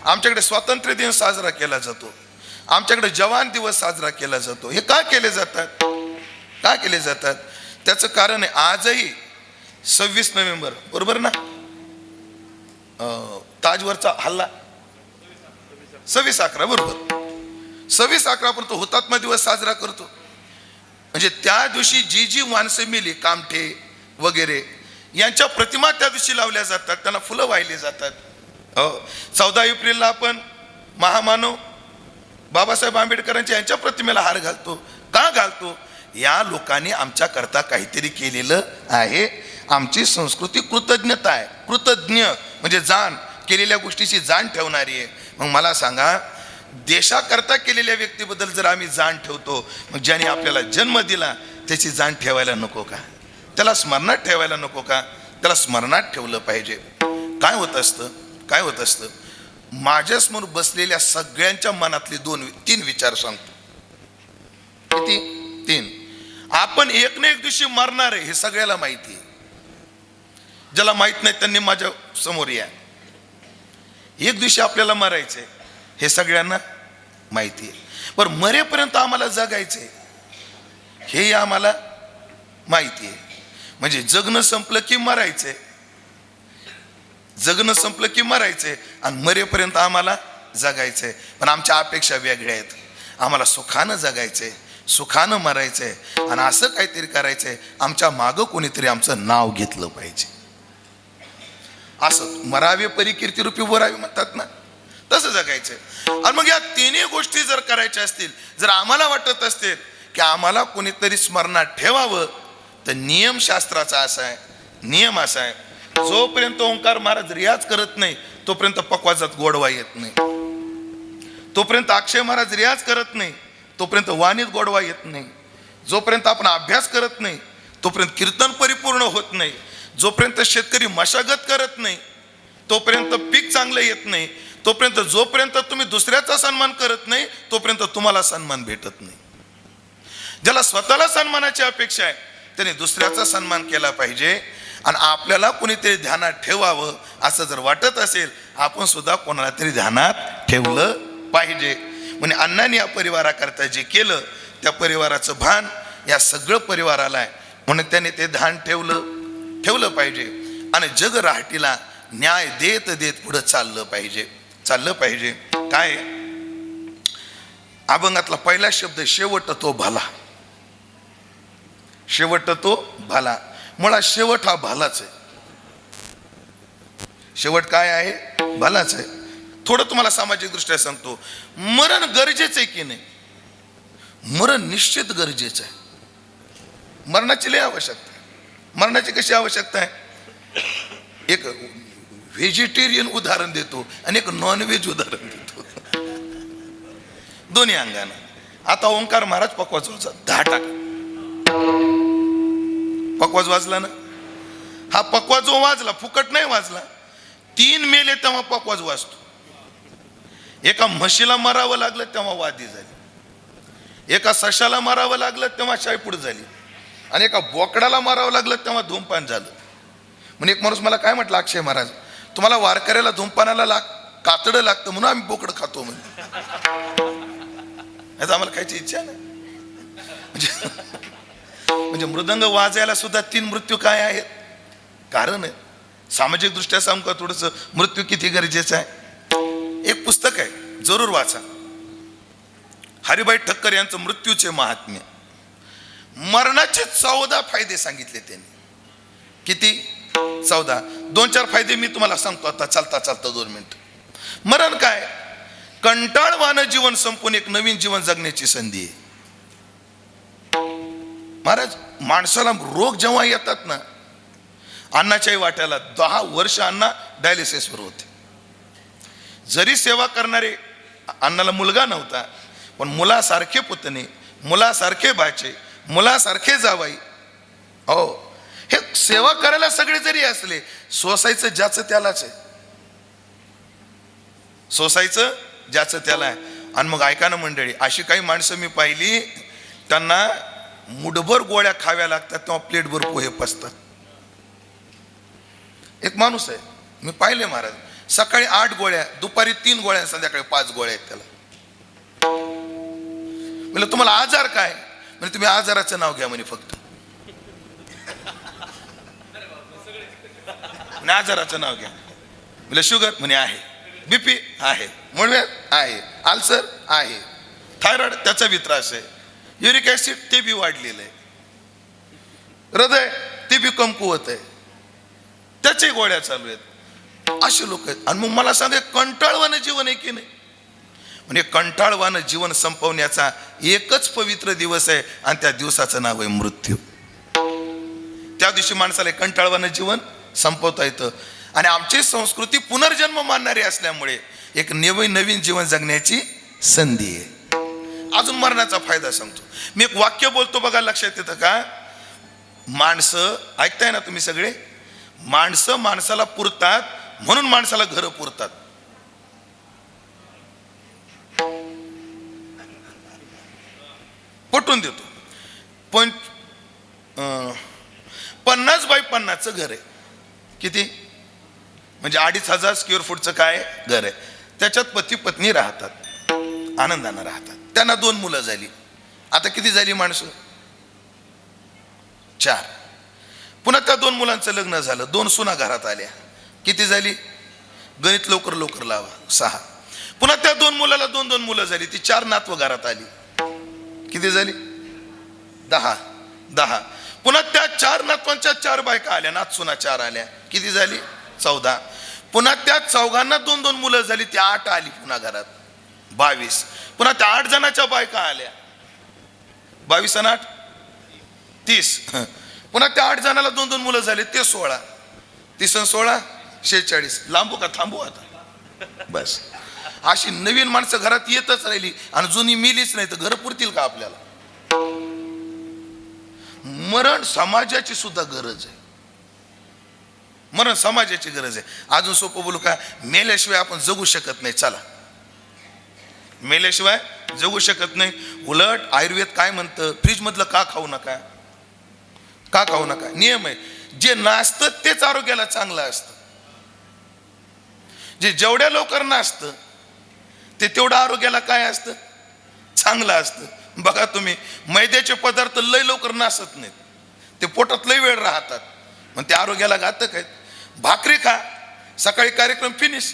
आमच्याकडे स्वातंत्र्य दिन साजरा केला जातो, आमच्याकडे जवान दिवस साजरा केला जातो. हे का केले जातात? का केले जातात? त्याचं कारण आहे, आजही 26 नोव्हेंबर बरोबर ना, ताजवरचा हल्ला 26/11 बरोबर, 26/11 पर्यंत हुतात्मा दिवस साजरा करतो. म्हणजे त्या दिवशी जी जी माणसं मिली, कामठे वगैरे, यांच्या प्रतिमा त्या दिवशी लावल्या जातात, त्यांना फुलं वाहिली जातात. हो, 14 एप्रिलला आपण महामानव बाबासाहेब आंबेडकरांच्या यांच्या प्रतिमेला हार घालतो. का घालतो? या लोकांनी आमच्या करता काहीतरी केलेलं आहे. आमची संस्कृती कृतज्ञता आहे. कृतज्ञ म्हणजे जाण, केलेल्या गोष्टीची जाण ठेवणारी आहे. मग मला सांगा, देशाकरता केलेल्या व्यक्तीबद्दल जर आम्ही जाण ठेवतो, मग ज्याने आपल्याला जन्म दिला त्याची जाण ठेवायला नको का? त्याला स्मरणात ठेवायला नको का? त्याला स्मरणात ठेवलं पाहिजे. काय होत असतं माझ्यासमोर बसलेल्या सगळ्यांच्या मनातले 2-3 विचार सांगतो. किती? 3. आपण एक ना एक दिवशी मरणार आहे हे सगळ्याला माहिती आहे. ज्याला माहित नाही त्यांनी माझ्या समोर या. एक दिवशी आपल्याला मरायचंय हे सगळ्यांना माहिती आहे. पण मरेपर्यंत आम्हाला जगायचंय हे आम्हाला माहिती आहे. म्हणजे जगणं संपलं की मरायचंय, जगणं संपलं की मरायचंय आणि मरेपर्यंत आम्हाला जगायचंय. पण आमच्या अपेक्षा वेगळ्या आहेत. आम्हाला सुखानं जगायचंय, सुखानं मरायचंय आणि असं काहीतरी करायचंय, आमच्या मागं कोणीतरी आमचं नाव घेतलं पाहिजे. असं मरावे परी कीर्तिरूपी वरावे म्हणतात ना, तसं जगायचंय. आणि मग या 3 गोष्टी जर करायच्या असतील, जर आम्हाला वाटत असतील की आम्हाला कोणीतरी स्मरणात ठेवावं, तर नियमशास्त्राचा असा आहे, नियम असा आहे, जोपर्यंत ओंकार महाराज रियाज करत नाही तोपर्यंत पक्वाजात गोडवा येत नाही. तोपर्यंत अक्षय महाराज रियाज करत नाही तोपर्यंत वाणीत गोडवा येत नाही. जोपर्यंत आपण अभ्यास करत नाही तोपर्यंत कीर्तन परिपूर्ण होत नाही. जोपर्यंत शेतकरी मशागत करत नाही तोपर्यंत पीक चांगलं येत नाही. तोपर्यंत जोपर्यंत तुम्ही दुसऱ्याचा सन्मान करत नाही तोपर्यंत तुम्हाला सन्मान भेटत नाही. ज्याला स्वतःला सन्मानाची अपेक्षा आहे त्याने दुसऱ्याचा सन्मान केला पाहिजे. आणि आपल्याला कोणीतरी ध्यानात ठेवावं असं जर वाटत असेल, आपण सुद्धा कोणाला तरी ध्यानात ठेवलं पाहिजे. म्हणजे अण्णांनी या परिवाराकरता जे केलं त्या परिवाराचं भान या सगळं परिवाराला आहे. म्हणून त्याने ते ध्यान ठेवलं पाहिजे आणि जग राहटीला न्याय देत देत पुढं चाललं पाहिजे. काय अभंगातला पहिला शब्द शेवट तो भला. शेवट तो भला. मुळात शेवट हा भलाच आहे. शेवट काय आहे? भलाच आहे. थोडं तुम्हाला सामाजिक दृष्ट्या सांगतो, मरण गरजेचं आहे की नाही? मरण निश्चित गरजेचं आहे. मरणाची लय आवश्यकता आहे. मरणाची कशी आवश्यकता आहे? एक व्हेजिटेरियन उदाहरण देतो आणि एक नॉनव्हेज उदाहरण देतो, दोन्ही अंगानं. आता ओंकार महाराज पकवाजचा 10 टाका पकवाज वाजला ना. हा पकवाज जो वाजला फुकट नाही वाजला. 3 मेले तेव्हा पकवाज वाजतो. एका म्हशीला मारावं लागलं तेव्हा वादी झाली. एका सशाला मारावं लागलं तेव्हा शायपूड झाली. आणि एका बोकडाला मारावं लागलं तेव्हा धूमपान झालं. म्हणून एक माणूस मला काय म्हटलं, अक्षय महाराज तुम्हाला वारकऱ्याला धूमपानाला कातडं लागतं म्हणून आम्ही बोकड खातो म्हणजे. आम्हाला खायची इच्छा नाही. म्हणजे मृदंग वाजायला सुद्धा 3 मृत्यू काय आहेत? कारण आहे. सामाजिक दृष्ट्या सांगू का थोडस मृत्यू किती गरजेचं आहे? एक पुस्तक आहे, जरूर वाचा. हरिभाई ठक्कर यांचं मृत्यूचे महात्म्य. मरणाचे 14 फायदे सांगितले त्यांनी. किती? 14. 2-4 फायदे मी तुम्हाला सांगतो आता चालता 2 मिनिट. मरण काय? कंटाळवाणं जीवन संपून एक नवीन जीवन जगण्याची संधी आहे. महाराज माणसाला रोग जेव्हा येतात ना, अण्णाच्याही वाट्याला 10 वर्ष अण्णा डायलिसिसवर होते. जरी सेवा करणारे, अण्णाला मुलगा नव्हता पण मुलासारखे पुतणे, मुलासारखे भाचे, मुलासारखे जावाई, हो हे सेवा करायला सगळे जरी असले, सोसायचं ज्याचं त्यालाच आहे. सोसायचं ज्याचं त्याला आहे. आणि मग ऐका ना मंडळी, अशी काही माणसं मी पाहिली त्यांना मुठभर गोळ्या खाव्या लागतात तेव्हा प्लेटभर पोहे पचतात. एक माणूस आहे मी पाहिले महाराज, सकाळी 8 गोळ्या, दुपारी 3 गोळ्या, संध्याकाळी 5 गोळ्या आहेत त्याला. म्हणजे तुम्हाला आजार काय? म्हणजे तुम्ही आजाराचं नाव घ्या म्हणे फक्त. आजाराचं नाव घ्या. म्हणजे शुगर म्हणे आहे, बीपी आहे, मुळव्याध आहे, अल्सर आहे, थायरॉइड त्याचा बी त्रास आहे, युरिक ऍसिड ते बी वाढलेलं आहे, हृदय ते बी कमकुवत आहे. त्याचे गोळ्या चालू आहेत. असे लोक आहेत. आणि मग मला सांगा, कंटाळवानं जीवन आहे की नाही? म्हणजे कंटाळवानं जीवन संपवण्याचा एकच पवित्र दिवस आहे, आणि त्या दिवसाचं नाव आहे मृत्यू. त्या दिवशी माणसाला कंटाळवानं जीवन संपवता येतं. आणि आमची संस्कृती पुनर्जन्म मानणारी असल्यामुळे एक नवीन जीवन जगण्याची संधी आहे. अजून मरणाचा फायदा सांगतो मी. एक वाक्य बोलतो बघा, लक्षात येतं का? माणसं, ऐकताय ना तुम्ही सगळे? माणसं माणसाला पुरतात म्हणून माणसाला घरं पुरतात. पटवून देतो. पण 50 बाय 50चं घर आहे. किती? म्हणजे 2500 स्क्वेअर फूटचं काय घर आहे. त्याच्यात पती पत्नी राहतात, आनंदानं राहतात. त्यांना 2 मुलं झाली. आता किती झाली माणसं? 4. पुन्हा त्या 2 मुलांचं लग्न झालं, 2 सुना घरात आल्या. किती झाली? गणित लवकर लावा, 6. पुन्हा त्या 2 मुलाला 2 मुलं झाली, ती 4 नातवं घरात आली. किती झाली? 10. पुन्हा त्या 4 नातवांच्या 4 बायका आल्या, नात सुना 4 आल्या. किती झाली? 14. पुन्हा त्या 4घांना 2 मुलं झाली, ती 8 आली पुन्हा घरात, 22. पुन्हा त्या 8 जणांच्या बायका आल्या, 22 आणि 8 30. पुन्हा त्या 8 जणाला 2 मुलं झाली, ते 16. 30 आणि 16 46. लांबू का थांबू आता? बस. अशी नवीन माणसं घरात येतच राहिली, आणि जुनी मिलीच नाही तर घर पुरतील का आपल्याला? मरण समाजाची सुद्धा गरज आहे. मरण समाजाची गरज आहे. अजून सोपं बोलू का? मेल्याशिवाय आपण जगू शकत नाही. चला, मेल्याशिवाय जगू शकत नाही. उलट आयुर्वेद काय म्हणतं? फ्रीज मधलं का खाऊ नका, का खाऊ नका. नियम आहे, जे नाचतं तेच आरोग्याला चांगलं असतं. जे जेवढ्या लवकर नाचतं ते तेवढं आरोग्याला काय असतं? चांगलं असतं. बघा तुम्ही, मैद्याचे पदार्थ लय लवकर नासत नाहीत, ते पोटात लय वेळ राहतात, मग ते आरोग्याला घातक आहेत. भाकरी खा, सकाळी कार्यक्रम फिनिश.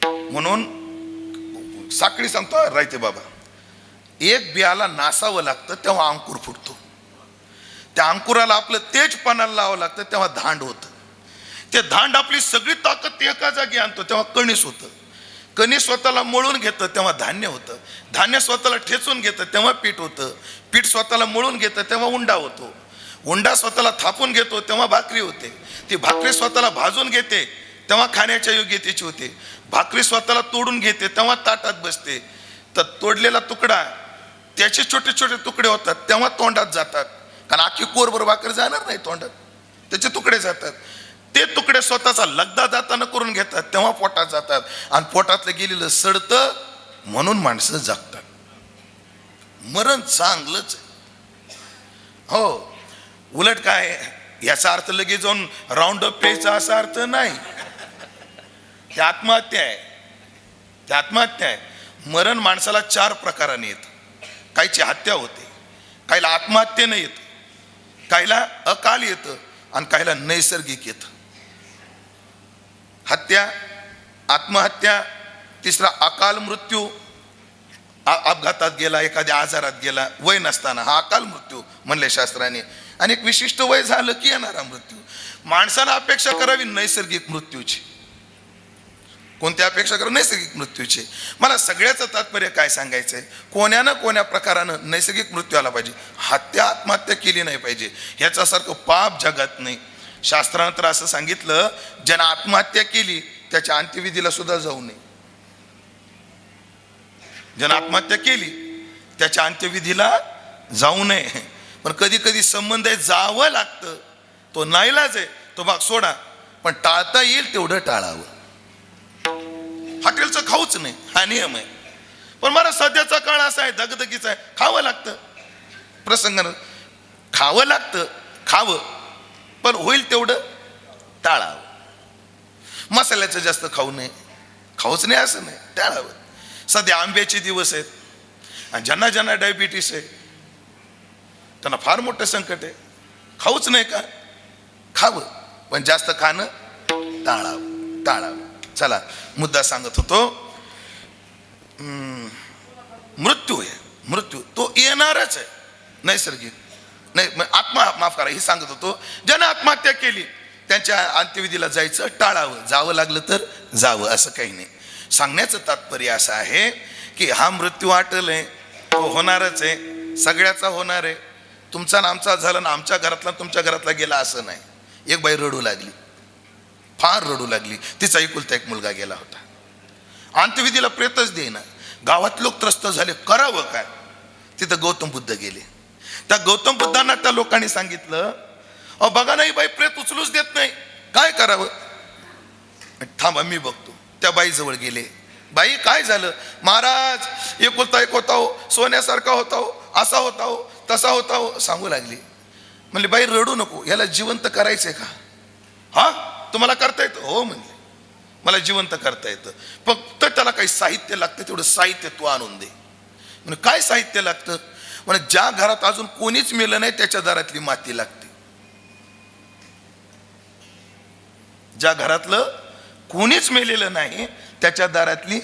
म्हणून साखळी सांगतो राहते बाबा, एक बियाला नासावं लागतं तेव्हा अंकुर फुटतो. त्या अंकुराला आपलं तेजपणाला लावावं लागतं तेव्हा धांड होतं. ते धांड आपली सगळी ताकद एका जागी आणतो तेव्हा कणीस होतं. कणीस स्वतःला मळून घेतं तेव्हा धान्य होतं. धान्य स्वतःला ठेचून घेतं तेव्हा पीठ होतं. पीठ स्वतःला मळून घेतं तेव्हा उंडा होतो. उंडा स्वतःला थापून घेतो तेव्हा भाकरी होते. ती भाकरी स्वतःला भाजून घेते तेव्हा खाण्याच्या योग्यतेची होते. भाकरी स्वतःला तोडून घेते तेव्हा ताटात बसते. तर तोडलेला तुकडा, त्याचे छोटे छोटे तुकडे होतात तेव्हा तोंडात जातात. कारण अख्खी कोरभर भाकर जाणार नाही तोंडात, त्याचे तुकडे जातात. ते तुकडे स्वतःचा लगदा जाताना करून घेतात तेव्हा पोटात जातात. आणि पोटातलं गेलेलं सडतं म्हणून माणसं जगतात. मरण चांगलंच आहे. हो, उलट काय, याचा अर्थ लगेच जाऊन राऊंड अप प्यायचा असा अर्थ नाही. ते आत्महत्या आहे, ते आत्महत्या आहे. मरण माणसाला 4 प्रकाराने येतं. काहीची हत्या होते, काहीला आत्महत्येनं येतं, काहीला अकाल येतं, आणि काहीला नैसर्गिक येतं. हत्या, आत्महत्या. तिसरा अकाल मृत्यू, अपघातात गेला, एखाद्या आजारात गेला, वय नसताना, हा अकाल मृत्यू म्हणले शास्त्राने. आणि एक विशिष्ट वय झालं की येणारा मृत्यू. माणसाला अपेक्षा करावी नैसर्गिक मृत्यूची. कोणत्या अपेक्षा करा? नैसर्गिक मृत्यूची. मला सगळ्याचं तात्पर्य काय सांगायचंय, कोण्या ना कोण्या प्रकारानं नैसर्गिक मृत्यू आला पाहिजे. हत्या, आत्महत्या केली नाही पाहिजे. ह्याच्यासारखं पाप जगात नाही. शास्त्रानं तर असं सांगितलं, ज्यानं आत्महत्या केली त्याच्या अंत्यविधीला सुद्धा जाऊ नये. ज्यानं आत्महत्या केली त्याच्या अंत्यविधीला जाऊ नये. पण कधी कधी संबंध आहे, जावं लागतं, तो नाईलाज आहे, तो भाग सोडा. पण टाळता येईल तेवढं टाळावं. हॉटेलचं खाऊच नाही हा नियम आहे. पण मला सध्याचा काळ असा आहे, दगदगीचा आहे, खावं लागतं, प्रसंगानं खावं लागतं. खावं, पण होईल तेवढं टाळावं. मसाल्याचं जास्त खाऊ नये, खाऊच नाही असं नाही, टाळावं. सध्या आंब्याचे दिवस आहेत, आणि ज्यांना ज्यांना डायबिटीस आहे त्यांना फार मोठं संकट आहे. खाऊच नाही का? खावं, पण जास्त खाणं टाळावं, टाळावं. चला, मुद्दा सांगत होतो. मृत्यू आहे, मृत्यू तो येणारच आहे, नैसर्गिक. नाही माफ करा, हे सांगत होतो, ज्यानं आत्महत्या केली त्यांच्या अंत्यविधीला जायचं टाळावं, जावं लागलं तर जावं, असं काही नाही. सांगण्याचं तात्पर्य असं आहे की हा मृत्यू वाटलंय, तो होणारच आहे, सगळ्याचा होणार आहे. तुमचा ना आमचा झाला ना, आमच्या घरातला तुमच्या घरातला गेला असं नाही. एक बाई रडू लागली, फार रडू लागली, तिचा एकुलता एक मुलगा गेला होता. अंत्यविधीला प्रेतच देईना, गावात लोक त्रस्त झाले, करावं काय. तिथं गौतम बुद्ध गेले. त्या गौतम बुद्धांना त्या लोकांनी सांगितलं, अहो बघा नाही बाई प्रेत उचलूच देत नाही, काय करावं. थांबा मी बघतो. त्या बाईजवळ गेले. बाई काय झालं. महाराज एकुलता एक होता हो, सोन्यासारखा होता हो, असा होता हो, तसा होता हो, सांगू लागली. म्हणले बाई रडू नको, याला जिवंत करायचंय का. हा तुम्हाला करता येतं. हो म्हणले मला जिवंत करता येतं, फक्त त्याला काही साहित्य लागतं, तेवढं साहित्य तू आणून दे. म्हणजे काय साहित्य लागतं. म्हणजे ज्या घरात अजून कोणीच मेलं नाही त्याच्या दारातली माती लागते. ज्या घरातलं कोणीच मेलेलं नाही त्याच्या दारातली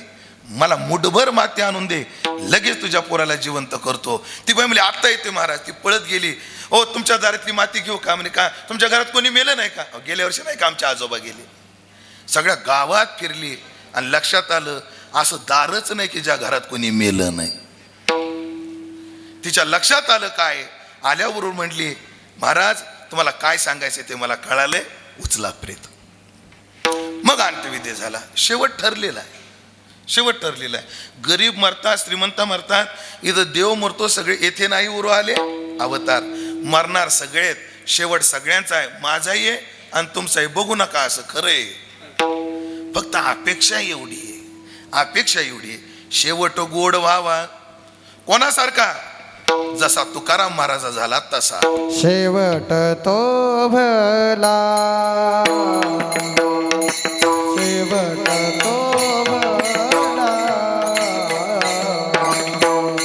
मला मुठभर माती आणून दे, लगेच तुझ्या पोराला जिवंत करतो. ती बाई म्हणली आता येते महाराज. ती पळत गेली. हो तुमच्या दारातली माती घेऊ का. म्हणे का तुमच्या घरात कोणी मेलं नाही का. गेल्या वर्षी नाही का आमचे आजोबा गेले. सगळ्या गावात फिरली आणि लक्षात आलं असं दारच नाही की ज्या घरात कोणी मेलं नाही. तिच्या लक्षात आलं काय. आल्यावरून म्हटली महाराज तुम्हाला काय सांगायचं ते मला कळालंय, उचला प्रेत. मग अंत्यविधी झाला. शेवट ठरलेला आहे, शेवट ठरलेला आहे. गरीब मरतात, श्रीमंत मरतात, इथं देव मरतो, सगळे येथे नाही उरू आले अवतार. मरणार सगळेत, शेवट सगळ्यांचा आहे, माझाही आहे आणि तुमचाही. बघू नका असं खरं आहे, फक्त अपेक्षा एवढी आहे, अपेक्षा एवढी आहे, शेवट गोड व्हावा. कोणासारखा. जसा तुकाराम महाराजा झाला तसा. शेवट तो भला, शेवट तो भला,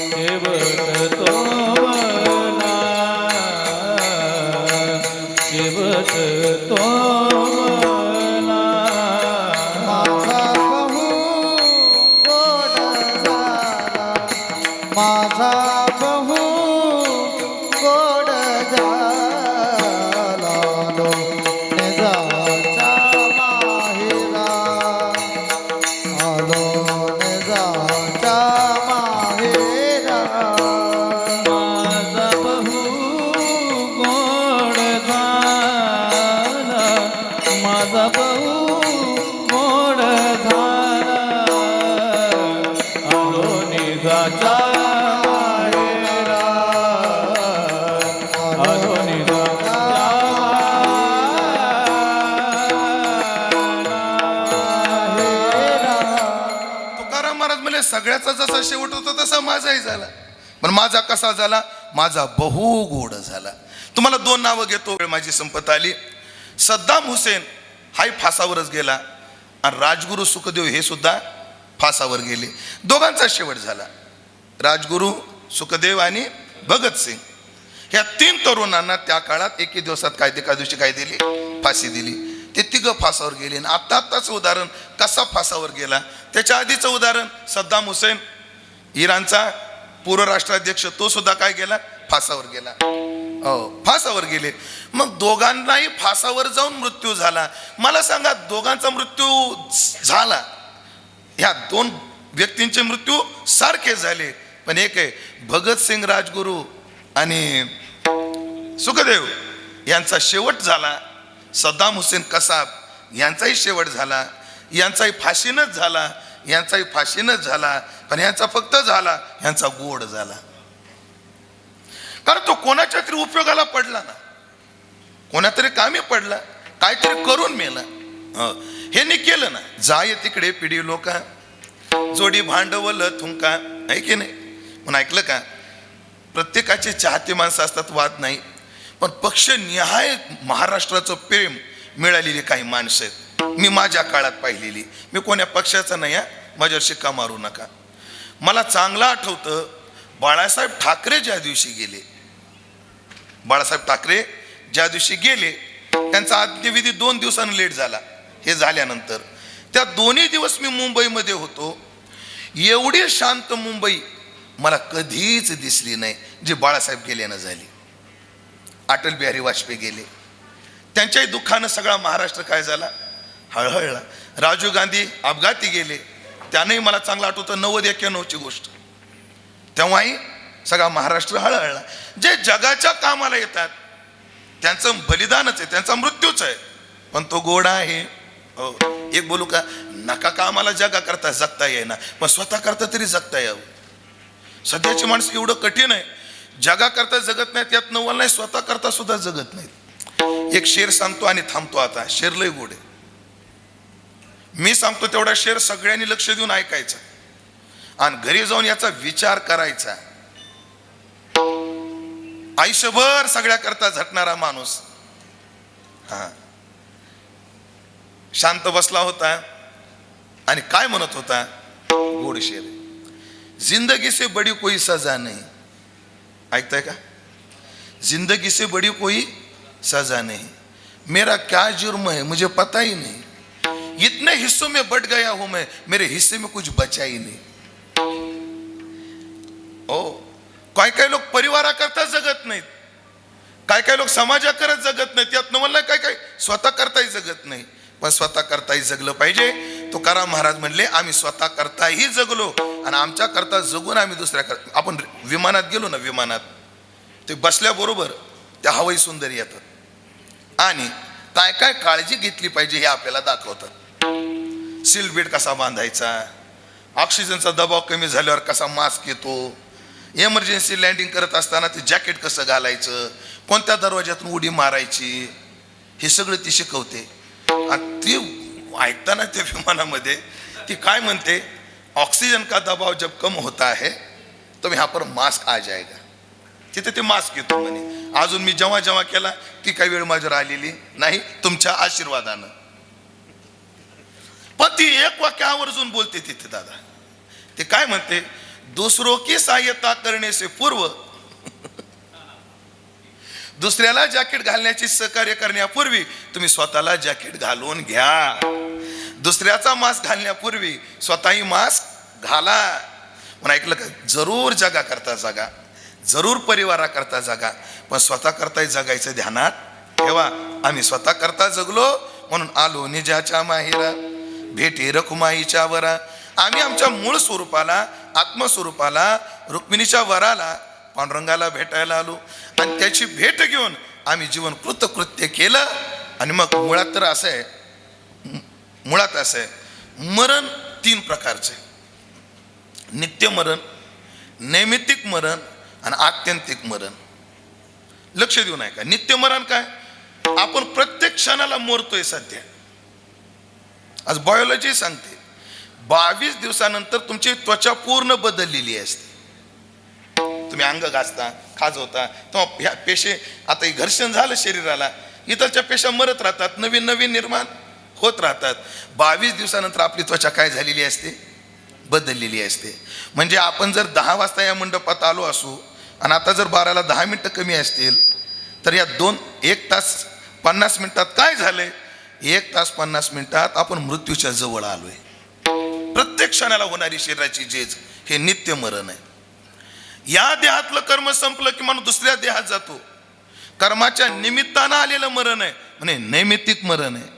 शेवट तो भला, शेवट तो भला. माझा बहु गोड झाला, माझा बहु गोड झाला, निजाचा माहेरा, आलो निजाचा माहेरा. माझा बहु गोड झाला, माझा बहु गोड झाला, आलो निजाचा माहेरा, आलो निजाचा माहेरा. तुकाराम महाराज म्हणजे सगळ्याचा जसा शेवट होता तसा माझाही झाला. पण माझा कसा झाला. माझा बहु गोड झाला. तुम्हाला दोन नावं घेतो, माझी संपत आली. सद्दाम हुसेन हाही फासावरच गेला आणि राजगुरू सुखदेव हे सुद्धा फासावर गेले. दोघांचा शेवट झाला. राजगुरू सुखदेव आणि भगतसिंग ह्या तीन तरुणांना त्या काळात एके दिवसात काय एका दिवशी काय दिली, फाशी दिली. ते तिघं फासावर गेले. आणि आत्ताच उदाहरण कसा फासावर गेला. त्याच्या आधीचं उदाहरण सद्दाम हुसेन इराणचा पूर्व राष्ट्राध्यक्ष, तो सुद्धा काय गेला, फासावर गेला. हो फासावर गेले. मग दोघांनाही फासावर जाऊन मृत्यू झाला. मला सांगा दोघांचा मृत्यू झाला, ह्या दोन व्यक्तींचे मृत्यू सारखे झाले. पण एक आहे भगतसिंग राजगुरू आणि सुखदेव यांचा शेवट झाला. सद्दाम हुसेन कसाब यांचाही शेवट झाला, यांचाही फाशीनच झाला, यांचाही फाशीनच झाला. पण यांचा फक्त झाला, यांचा गोड झाला. कारण तो कोणाच्या तरी उपयोगाला पडला ना, कोणातरी कामी पडला, काहीतरी करून मेला. हे नाही केलं ना, जाय तिकडे पिढी लोका, जोडी भांडवल थुंका, आहे की नाही. पण ऐकलं का, प्रत्येकाचे चाहते माणसं असतात, वाद नाही. पण पक्षनिहाय महाराष्ट्राचं प्रेम मिळालेली काही माणसं आहेत, मी माझ्या काळात पाहिलेली. मी कोण्या पक्षाचा नाही हा, माझ्यावर शिक्का मारू नका. मला चांगलं आठवतं बाळासाहेब ठाकरे ज्या दिवशी गेले, बाळासाहेब ठाकरे ज्या दिवशी गेले, त्यांचा अंत्यविधी 2 दिवसांनी लेट झाला. हे झाल्यानंतर त्या दोन्ही दिवस मी मुंबईमध्ये होतो. एवढी शांत मुंबई मला कधीच दिसली नाही जी बाळासाहेब गेल्यानं झाली. अटल बिहारी वाजपेयी गेले. त्यांच्याही दुःखानं सगळा महाराष्ट्र काय झाला, हळहळला. राजीव गांधी अपघाती गेले, त्यानंही मला चांगलं आठवतं 90-91ची गोष्ट. तेव्हाही सगळा महाराष्ट्र हळहळला. जे जगाच्या कामाला येतात त्यांचं बलिदानच आहे, त्यांचा मृत्यूच आहे, पण तो गोड आहे. हो, एक बोलू का, नका कामाला जगा करता जगता येईना, पण स्वतः करता तरी जगता यावं. सध्याची माणसं एवढं कठीण आहे, जगा करता जगत नाहीत, यात नवल नाही, स्वतः करता सुद्धा जगत नाहीत. एक शेर सांगतो आणि थांबतो. आता शेर लय गोड आहे. मी सांगतो तेवढा शेर सगळ्यांनी लक्ष देऊन ऐकायचा आणि घरी जाऊन याचा विचार करायचा. आयुष्यभर सगळ्या करता झटणारा माणूस हा शांत बसला होता आणि काय म्हणत होता, गोड शेर, जिंदगी से बड़ी कोई सजा नहीं. ऐकताय का, जिंदगी से बड़ी कोई सजा नहीं, मेरा क्या जुर्म है मुझे पता ही नहीं, इतने हिस्सों में बट गया हूं मैं, मेरे हिस्से में कुछ बचा ही नहीं. ओ काय काय लोक परिवाराकरता जगत नाहीत, काय काय लोक समाजाकरता जगत नाहीत, यात नवल काय काय स्वतः करताही जगत नाही, पण स्वतः करताही जगलं पाहिजे. तुकाराम महाराज म्हणले, आम्ही स्वतः करताही जगलो आणि आमच्या करता जगून आम्ही दुसऱ्या करता. आपण विमानात गेलो ना, विमानात ते बसल्याबरोबर त्या हवाई सुंदरी येतात आणि काय काय काळजी घेतली पाहिजे हे आपल्याला दाखवतात. सीट बेल्ट कसा बांधायचा, ऑक्सिजनचा दबाव कमी झाल्यावर कसा मास्क येतो, इमर्जन्सी लँडिंग करत असताना ते जॅकेट कसं घालायचं, कोणत्या दरवाज्यातून उडी मारायची, हे सगळं ती शिकवते. आणि ती ऐकताना त्या विमानामध्ये ती काय म्हणते, ऑक्सिजन का दबाव जब कम होता है तो यहाँ पर मास्क आ जाएगा. तिथे ते मास्क येतो म्हणे. अजून मी जेव्हा जेव्हा केला ती काही वेळ माझ्यावर आलेली नाही, तुमच्या आशीर्वादानं. पण ती एक वाक्य आवर्जून बोलते तिथे दादा. ते काय म्हणते, दूसरों की सहायता करने से पूर्व, दुसऱ्याला जॅकेट घालण्याची सहकार्य करण्यापूर्वी तुम्ही स्वतःला जॅकेट घालून घ्या. दुसऱ्याचा मास्क घालण्यापूर्वी स्वतःही मास्क घाला. म्हणून ऐकलं का, जरूर जगा करता जगा, जरूर परिवाराकरता जगा, पण स्वतः करताही जगायचं ध्यानात ठेवा. आम्ही स्वतः करता जगलो म्हणून आलो निजाच्या माहेरा, भेटी रखुमाईच्या वरा. आम्ही आमच्या मूळ स्वरूपाला, आत्मस्वरूपाला, रुक्मिणीच्या वराला, पांडुरंगाला भेटायला आलो आणि त्याची भेट घेऊन आम्ही जीवन कृतकृत्य केलं. आणि मग मुळात तर असं आहे, मुळात असं आहे, मरण 3 प्रकारचे, नित्य मरण, नैमित्तिक मरण आणि आत्यंतिक मरण. लक्ष देऊन ऐका. नित्य मरण काय, आपण प्रत्येक क्षणाला मरतोय. सध्या आज बायोलॉजी सांगते 22 दिवसानंतर तुमची त्वचा पूर्ण बदललेली असते. तुम्ही अंग घासता, खाजवता, तेव्हा ह्या पेशी, आता घर्षण झालं शरीराला, इतरच्या पेशा मरत राहतात, नवीन नवीन निर्माण होत राहतात. 22 दिवसानंतर आपली त्वचा काय झालेली असते, बदललेली असते. म्हणजे आपण जर 10 वाजता या मंडपात आलो असू आणि आता जर 12ला 10 मिनिटं कमी असतील तर या 1 तास 50 मिनिटात काय झालंय, 1 तास 50 मिनिटात आपण मृत्यूच्या जवळ आलोय. प्रत्येक क्षणाला होणारी शरीराची झेज हे नित्य मरण आहे. या देहातलं कर्म संपलं की माणूस दुसऱ्या देहात जातो. कर्माच्या निमित्तानं आलेलं मरण आहे, म्हणजे नैमित्तिक मरण आहे.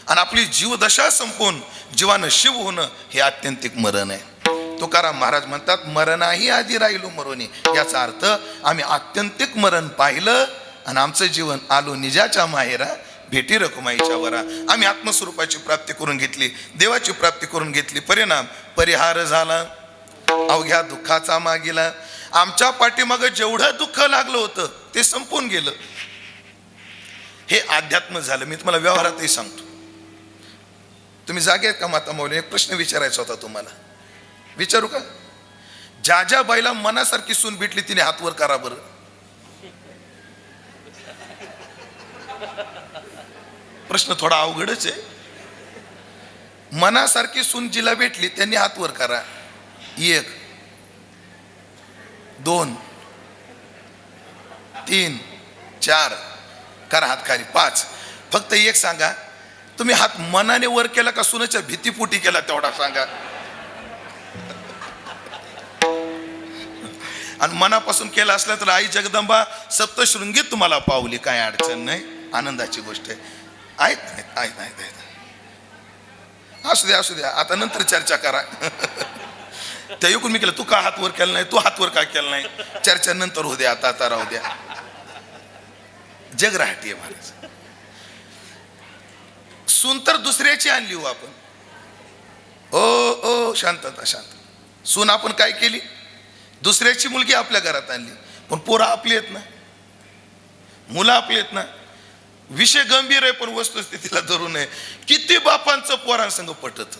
आणि आपली जीवदशा संपून जीवानं शिव होणं हे आत्यंतिक मरण आहे. तुकाराम महाराज म्हणतात, मरणाही आधी राहिलो मरोनी. याचा अर्थ आम्ही आत्यंतिक मरण पाहिलं आणि आमचं जीवन आलो निजाच्या माहेरा, भेटी रखुमाईच्या वरा. आम्ही आत्मस्वरूपाची प्राप्ती करून घेतली, देवाची प्राप्ती करून घेतली. परिणाम परिहार झाला अवघ्या दुःखाचा मागीला. आमच्या पाठीमागं जेवढं दुःख लागलं होतं ते संपून गेलं. हे अध्यात्म झालं. मी तुम्हाला व्यवहारातही सांगतो. तुम्ही जागे आहेत का माता माऊली? एक प्रश्न विचारायचा होता तुम्हाला, विचारू का? ज्या ज्या बाईला मनासारखी सून भेटली तिने हातवर करा बरं. प्रश्न थोडा अवघडच आहे. मनासारखी सून जिला भेटली त्यांनी हातवर करा. 1 2 3 4 करा हात खाली. 5. फक्त एक सांगा, तुम्ही हात मनाने वर केला का सुनेच्या भीतीपोटी केला तेवढा सांगा. आणि मनापासून केलं असलं तर आई जगदंबा सप्तशृंगीत तुम्हाला पावली, काय अडचण नाही, आनंदाची गोष्ट आहे. आहेत. असू द्या आता नंतर चर्चा करा. त्या ऐकून मी केलं, तू का हात वर केला नाही, तू हात वर का केला नाही, चर्चा नंतर होऊ द्या, आता राहू द्या. जग राहतीये महाराज. सून तर दुसऱ्याची आणली हो आपण. ओ शांतता. सून आपण काय केली, दुसऱ्याची मुलगी आपल्या घरात आणली. पण पोरं आपली आहेत ना, मुलं आपली आहेत ना. विषय गंभीर आहे, पण वस्तुस्थितीला धरू नये. किती बापांचं पोरांसंग पटत,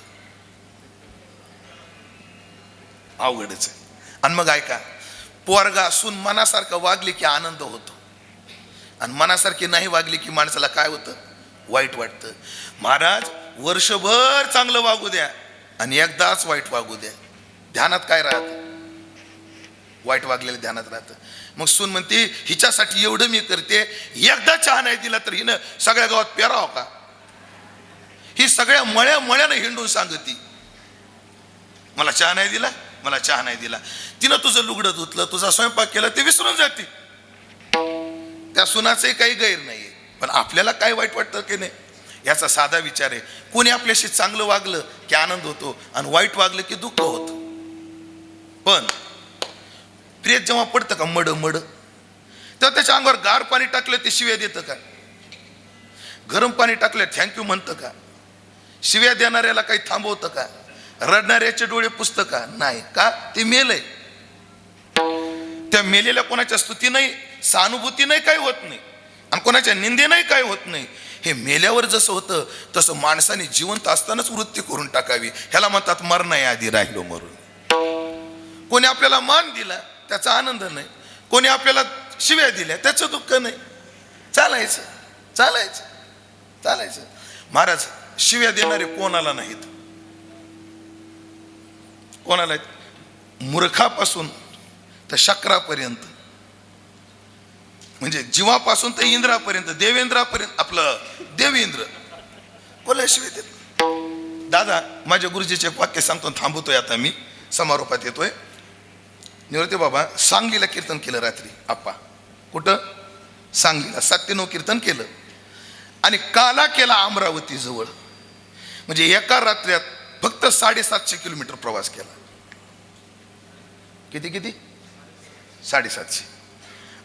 अवघडच आहे. आणि मग ऐका, पोरगा सून मनासारखं वागली की आनंद होतो, आणि मनासारखी नाही वागली की माणसाला काय होतं, वाईट वाटतं. महाराज वर्षभर चांगलं वागू द्या आणि एकदाच वाईट वागू द्या, ध्यानात काय राहतं, वाईट वागलेलं ध्यानात राहतं. मग सून म्हणते, हिच्यासाठी एवढं मी करते, एकदा चहा नाही दिला तर हिनं सगळ्या गावात पेराव का. ही सगळ्या मळ्यानं हिंडून सांगती, मला चहा नाही दिला. तिनं तुझं लुगडं धुतलं, तुझा स्वयंपाक केला, ते विसरून जाते. त्या सुनाचंही काही गैर नाहीये, पण आपल्याला काय वाईट वाटतं की नाही, याचा साधा विचार आहे. कोणी आपल्याशी चांगलं वागलं की आनंद होतो, आणि वाईट वागलं की दुःख होतं. पण प्रिय जेव्हा पडतं का मड तेव्हा त्याच्या अंगावर गार पाणी टाकलं ते शिव्या देतं का, गरम पाणी टाकलं थँक्यू म्हणतं का, शिव्या देणाऱ्याला काही थांबवतं का, रडणाऱ्याचे डोळे पुसतं का, नाही. का, ते मेलय. त्या मेलेल्या कोणाच्या स्तुती नाही, सहानुभूती नाही, काही होत नाही, आणि कोणाच्या निंदे नाही, काही होत नाही. हे मेल्यावर जसं होतं तसं माणसाने जिवंत असतानाच वृत्ती करून टाकावी. ह्याला म्हणतात मरणाआधी राहिलो मरून. कोणी आपल्याला मान दिला त्याचा आनंद नाही, कोणी आपल्याला शिव्या दिल्या त्याचं दुःख नाही. चालायचं. महाराज शिव्या देणारे कोणाला नाहीत, कोणाला आहेत, मूर्खापासून तर शक्रापर्यंत, म्हणजे जीवापासून तर इंद्रापर्यंत, देवेंद्रापर्यंत. आपलं देवेंद्र कोणाला शिव्या देत. दादा माझ्या गुरुजीचे वाक्य सांगतो, थांबवतोय आता मी, समारोपात येतोय. निवृत्ती बाबा सांगलीला कीर्तन केलं रात्री. आप्पा कुठं, सांगलीला 97 कीर्तन केलं, आणि काला केला अमरावती जवळ. म्हणजे एका रात्र्यात फक्त 750 किलोमीटर प्रवास केला. किती 750.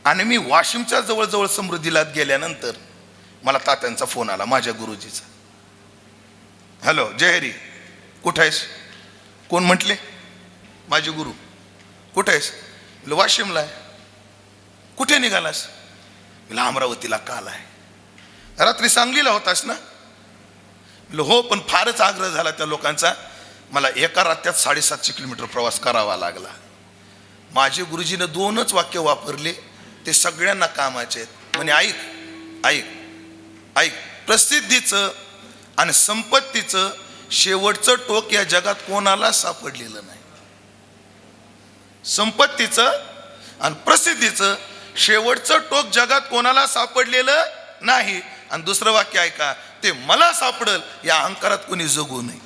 आणि मी वाशिमच्या जवळजवळ समृद्धीलात गेल्यानंतर मला तात्यांचा फोन आला, माझ्या गुरुजीचा. हॅलो जयहरी, कुठं आहेस, कोण म्हटले, माझे गुरु. कुठं आहेस, वाशिमला आहे. कुठे निघालास, अमरावतीला. काल आहे. रात्री सांगलीला होतास ना, हो, पण फारच आग्रह झाला त्या लोकांचा, मला एका रात्यात 750 किलोमीटर प्रवास करावा लागला. माझे गुरुजीनं 2च वाक्य वापरले, ते सगळ्यांना कामाचे आहेत. म्हणे ऐक, प्रसिद्धीचं आणि संपत्तीचं शेवटचं टोक या जगात कोणाला सापडलेलं नाही. संपत्तीचं आणि प्रसिद्धीचं शेवटचं टोक जगात कोणाला सापडलेलं नाही. आणि दुसरं वाक्य ऐका, ते मला सापडल या अहंकारात कोणी जगू नये.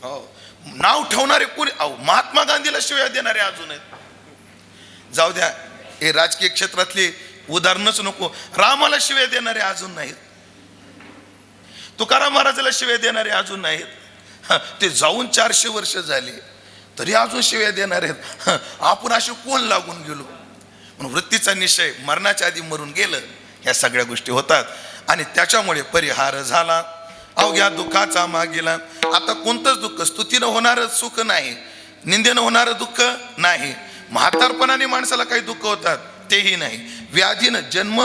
हो, नाव ठेवणारे कोणी, महात्मा गांधीला शिव्या देणारे अजून आहेत. जाऊ द्या, हे राजकीय क्षेत्रातले उदाहरणच नको, रामाला शिव्या देणारे अजून नाहीत, तुकाराम महाराजाला शिव्या देणारे अजून नाहीत. ते जाऊन 400 वर्ष झाली तरी अजून शिव्या देणार आहेत. आपण असे कोण लागून गेलो. म्हणून वृत्तीचा निश्चय, मरणाच्या आधी मरून गेलं, ह्या सगळ्या गोष्टी होतात, आणि त्याच्यामुळे परिहार झाला अवघ्या दुःखाचा मागेला. आता कोणतंच दुःख, स्तुतीनं होणारं सुख नाही, निंदेनं होणारं दुःख नाही, म्हातारपणाने माणसाला काही दुःख होतात तेही नाही, व्याधीनं जन्म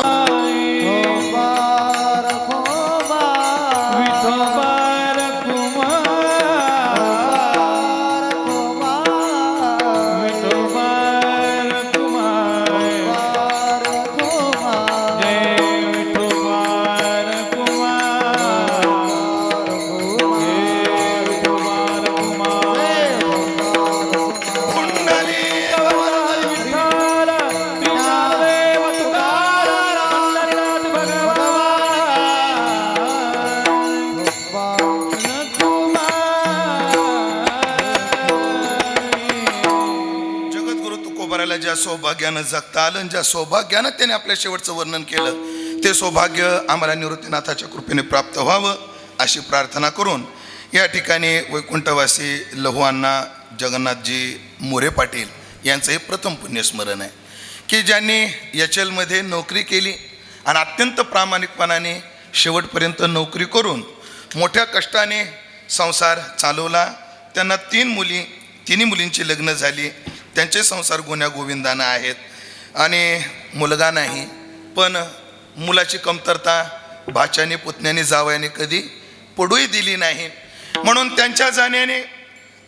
सौभाग्यानं जगता आलं आणि ज्या सौभाग्यानं त्याने आपल्या शेवटचं वर्णन केलं ते सौभाग्य आम्हाला निवृत्तीनाथाच्या कृपेने प्राप्त व्हावं अशी प्रार्थना करून या ठिकाणी वैकुंठवासी लहुअण्णा जगन्नाथजी मोरे पाटील यांचं हे प्रथम पुण्यस्मरण आहे की ज्यांनी एचएलमध्ये नोकरी केली आणि अत्यंत प्रामाणिकपणाने शेवटपर्यंत नोकरी करून मोठ्या कष्टाने संसार चालवला. त्यांना तिन्ही मुलींची लग्न झाली. त्यांचे संसार गुण्या गोविंदानं आहेत आणि मुलगा नाही, पण मुलाची कमतरता भाच्याने पुतण्याने जावयाने कधी पडूही दिली नाही. म्हणून त्यांच्या जाण्याने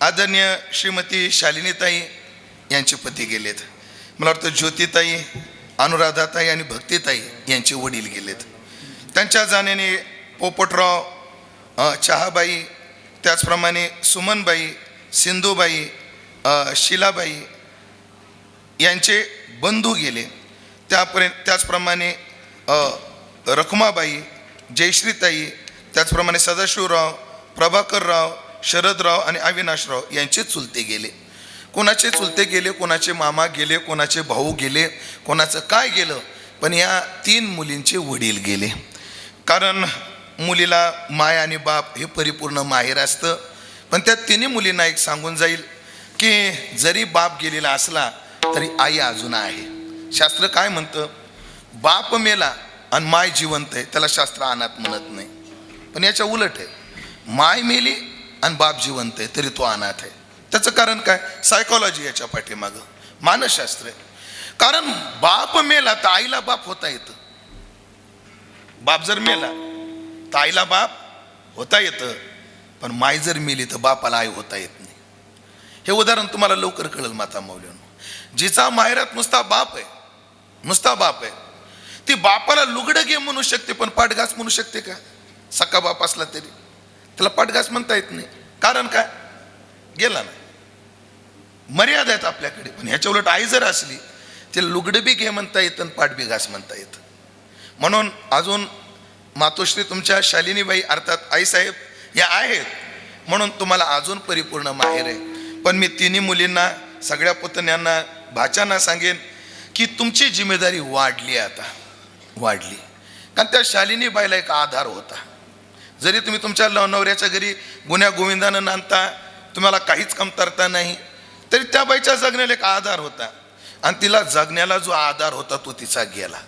आदरणीय श्रीमती शालिनीताई यांचे पती गेलेत. मला वाटतं ज्योतिताई, अनुराधाताई आणि भक्तिताई यांचे वडील गेलेत. त्यांच्या जाण्याने पोपटराव चहाबाई, त्याचप्रमाणे सुमनबाई, सिंधुबाई, शिलाबाई यांचे बंधू गेले. त्याचप्रमाणे रखुमाबाई, जयश्रीताई, त्याचप्रमाणे सदाशिवराव, प्रभाकरराव, शरदराव आणि अविनाशराव यांचे चुलते गेले. कोणाचे चुलते गेले, कोणाचे मामा गेले, कोणाचे भाऊ गेले, कोणाचं काय गेलं, पण या 3 मुलींचे वडील गेले. कारण मुलीला माय आणि बाप हे परिपूर्ण माहेर असतं. पण त्या 3 मुलींना एक सांगून जाईल की जरी बाप गेलेला असला तरी आई अजून आहे. शास्त्र काय म्हणतं, बाप मेला आणि माय जिवंत आहे, त्याला शास्त्र अनाथ म्हणत नाही. पण याच्या उलट आहे, माय मेली आणि बाप जिवंत आहे तरी तो अनाथ आहे. त्याचं कारण काय, सायकोलॉजी याच्या पाठीमागं मानसशास्त्र आहे. कारण बाप मेला तर आईला बाप होता येतं. बाप जर मेला तर आईला बाप होता येतं, पण माय जर मेली तर बापाला आई होता येत नाही. हे उदाहरण तुम्हाला लवकर कळेल माता मौल्यांनो. जिचा माहेरात नुसता बाप आहे, नुसता बाप आहे, ती बापाला लुगडं घे म्हणू शकते पण पाठघास म्हणू शकते का? सका बाप असला तरी त्याला पाठघास म्हणता येत नाही. कारण काय, गेला ना. मर्यादा आहेत आपल्याकडे. पण ह्याच्या उलट आई जर असली तिला लुगडं बी घे म्हणता येतं आणि पाठ बी घास म्हणता येतं. म्हणून अजून मातोश्री तुमच्या शालिनीबाई अर्थात आईसाहेब या आहेत, म्हणून तुम्हाला अजून परिपूर्ण माहेर आहे. पण मी 3 मुलींना, सगळ्या पुतण्यांना, भाच्यांना सांगेन की तुमची जिम्मेदारी वाढली, आता वाढली. कारण त्या शालिनीबाईला एक आधार होता. जरी तुम्ही तुमच्या नवऱ्याच्या घरी गुण्या गोविंदानं नांदता, तुम्हाला काहीच कमतरता नाही, तरी त्या बाईच्या जगण्याला एक आधार होता. आणि तिला जगण्याला जो आधार होता तो तिचा गेला.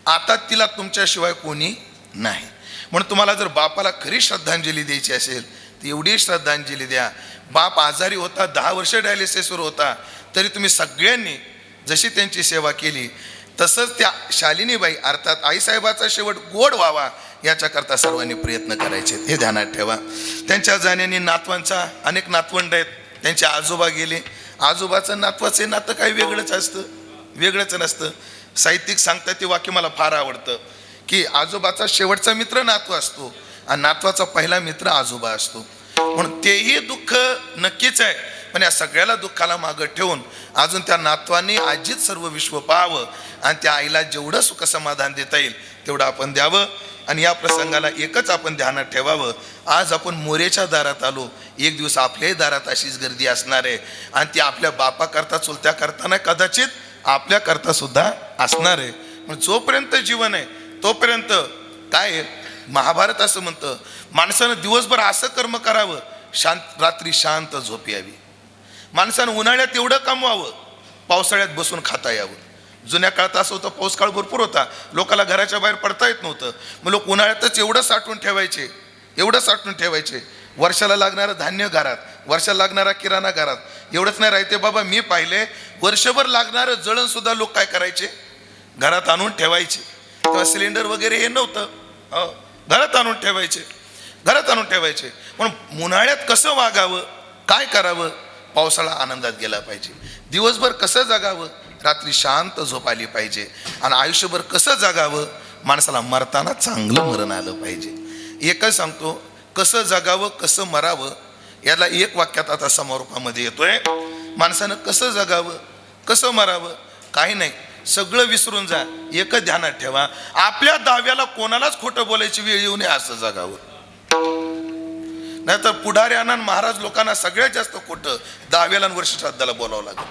आता तिला तुमच्याशिवाय कोणी नाही. म्हणून तुम्हाला जर बापाला खरी श्रद्धांजली द्यायची असेल तर एवढी श्रद्धांजली द्या. बाप आजारी होता, 10 वर्ष डायलिसिसवर होता, तरी तुम्ही सगळ्यांनी जशी त्यांची सेवा केली तसंच त्या शालिनीबाई अर्थात आईसाहेबाचा शेवट गोड व्हावा याच्याकरता सर्वांनी प्रयत्न करायचे, हे ध्यानात ठेवा. त्यांच्या जाण्याने नातवांचा अनेक नातवंड आहेत. त्यांचे आजोबा गेले. आजोबाचं नातवाचं नातं काही वेगळंच असतं, वेगळंच नसतं. साहित्यिक सांगतात ते वाक्य मला फार आवडतं की आजोबाचा शेवटचा मित्र नातू असतो आणि नातवाचा पहिला मित्र आजोबा असतो. म्हणून तेही दुःख नक्कीच आहे, पण या सगळ्याला दुःखाला मागं ठेवून अजून त्या नातवांनी आजीच सर्व विश्व पाहावं आणि त्या आईला जेवढं सुख समाधान देता येईल तेवढं आपण द्यावं. आणि या प्रसंगाला एकच आपण ध्यानात ठेवावं, आज आपण मोरेच्या दारात आलो, एक दिवस आपल्याही दारात अशीच गर्दी असणार आहे आणि ती आपल्या बापाकरता चुलत्या करताना कदाचित आपल्याकरता सुद्धा असणार आहे. पण जोपर्यंत जीवन आहे तोपर्यंत काय आहे, महाभारत असं म्हणतं, माणसानं दिवसभर असं कर्म करावं, रात्री शांत झोप यावी. माणसानं उन्हाळ्यात एवढं कमवावं, पावसाळ्यात बसून खाता यावं. जुन्या काळात असं होतं, पाऊस काळ भरपूर होता, लोकांना घराच्या बाहेर पडता येत नव्हतं. मग लोक उन्हाळ्यातच एवढं साठवून ठेवायचे, वर्षाला लागणारं धान्य घरात, वर्षाला लागणारा किराणा घरात. एवढंच नाही राहते बाबा, मी पाहिले वर्षभर लागणारं जळण सुद्धा लोक काय करायचे, घरात आणून ठेवायचे. तेव्हा सिलेंडर वगैरे हे नव्हतं, घरात आणून ठेवायचे. म्हणून उन्हाळ्यात कसं वागावं, काय करावं, पावसाळा आनंदात गेला पाहिजे. दिवसभर कसं जगावं, रात्री शांत झोप आली पाहिजे. आणि आयुष्यभर कसं जगावं, माणसाला मरताना चांगलं मरण आलं पाहिजे. एकच सांगतो, कसं जगावं कसं मरावं याला एक वाक्यात आता समारोपामध्ये येतोय. माणसानं कसं जगावं कसं मरावं काही नाही, सगळं विसरून जा. एकच ध्यानात ठेवा, आपल्या दाव्याला कोणालाच खोटं बोलायची वेळ येऊ नये असं जगावं. नाहीतर पुढाऱ्यांना आणि महाराज लोकांना सगळ्यात जास्त खोटं 10व्याला आणि वर्ष श्राद्धाला बोलावं लागतं.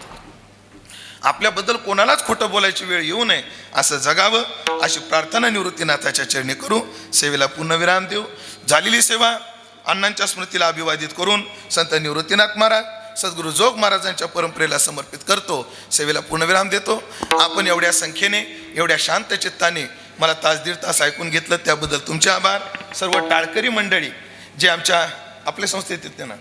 आपल्याबद्दल कोणालाच खोटं बोलायची वेळ येऊ नये असं जगावं, अशी प्रार्थना निवृत्तीनाथाच्या चरणी करू. सेवेला पूर्णविराम देऊ. झालेली सेवा अण्णांच्या स्मृतीला अभिवादित करून संत निवृत्तीनाथ महाराज सद्गुरू जोग महाराजांच्या परंपरेला समर्पित करतो. सेवेला पूर्णविराम देतो. आपण एवढ्या संख्येने एवढ्या शांत चित्ताने मला तास दीड तास ऐकून घेतलं त्याबद्दल तुमचे आभार. सर्व टाळकरी मंडळी जे आपल्या संस्थेत येते ना,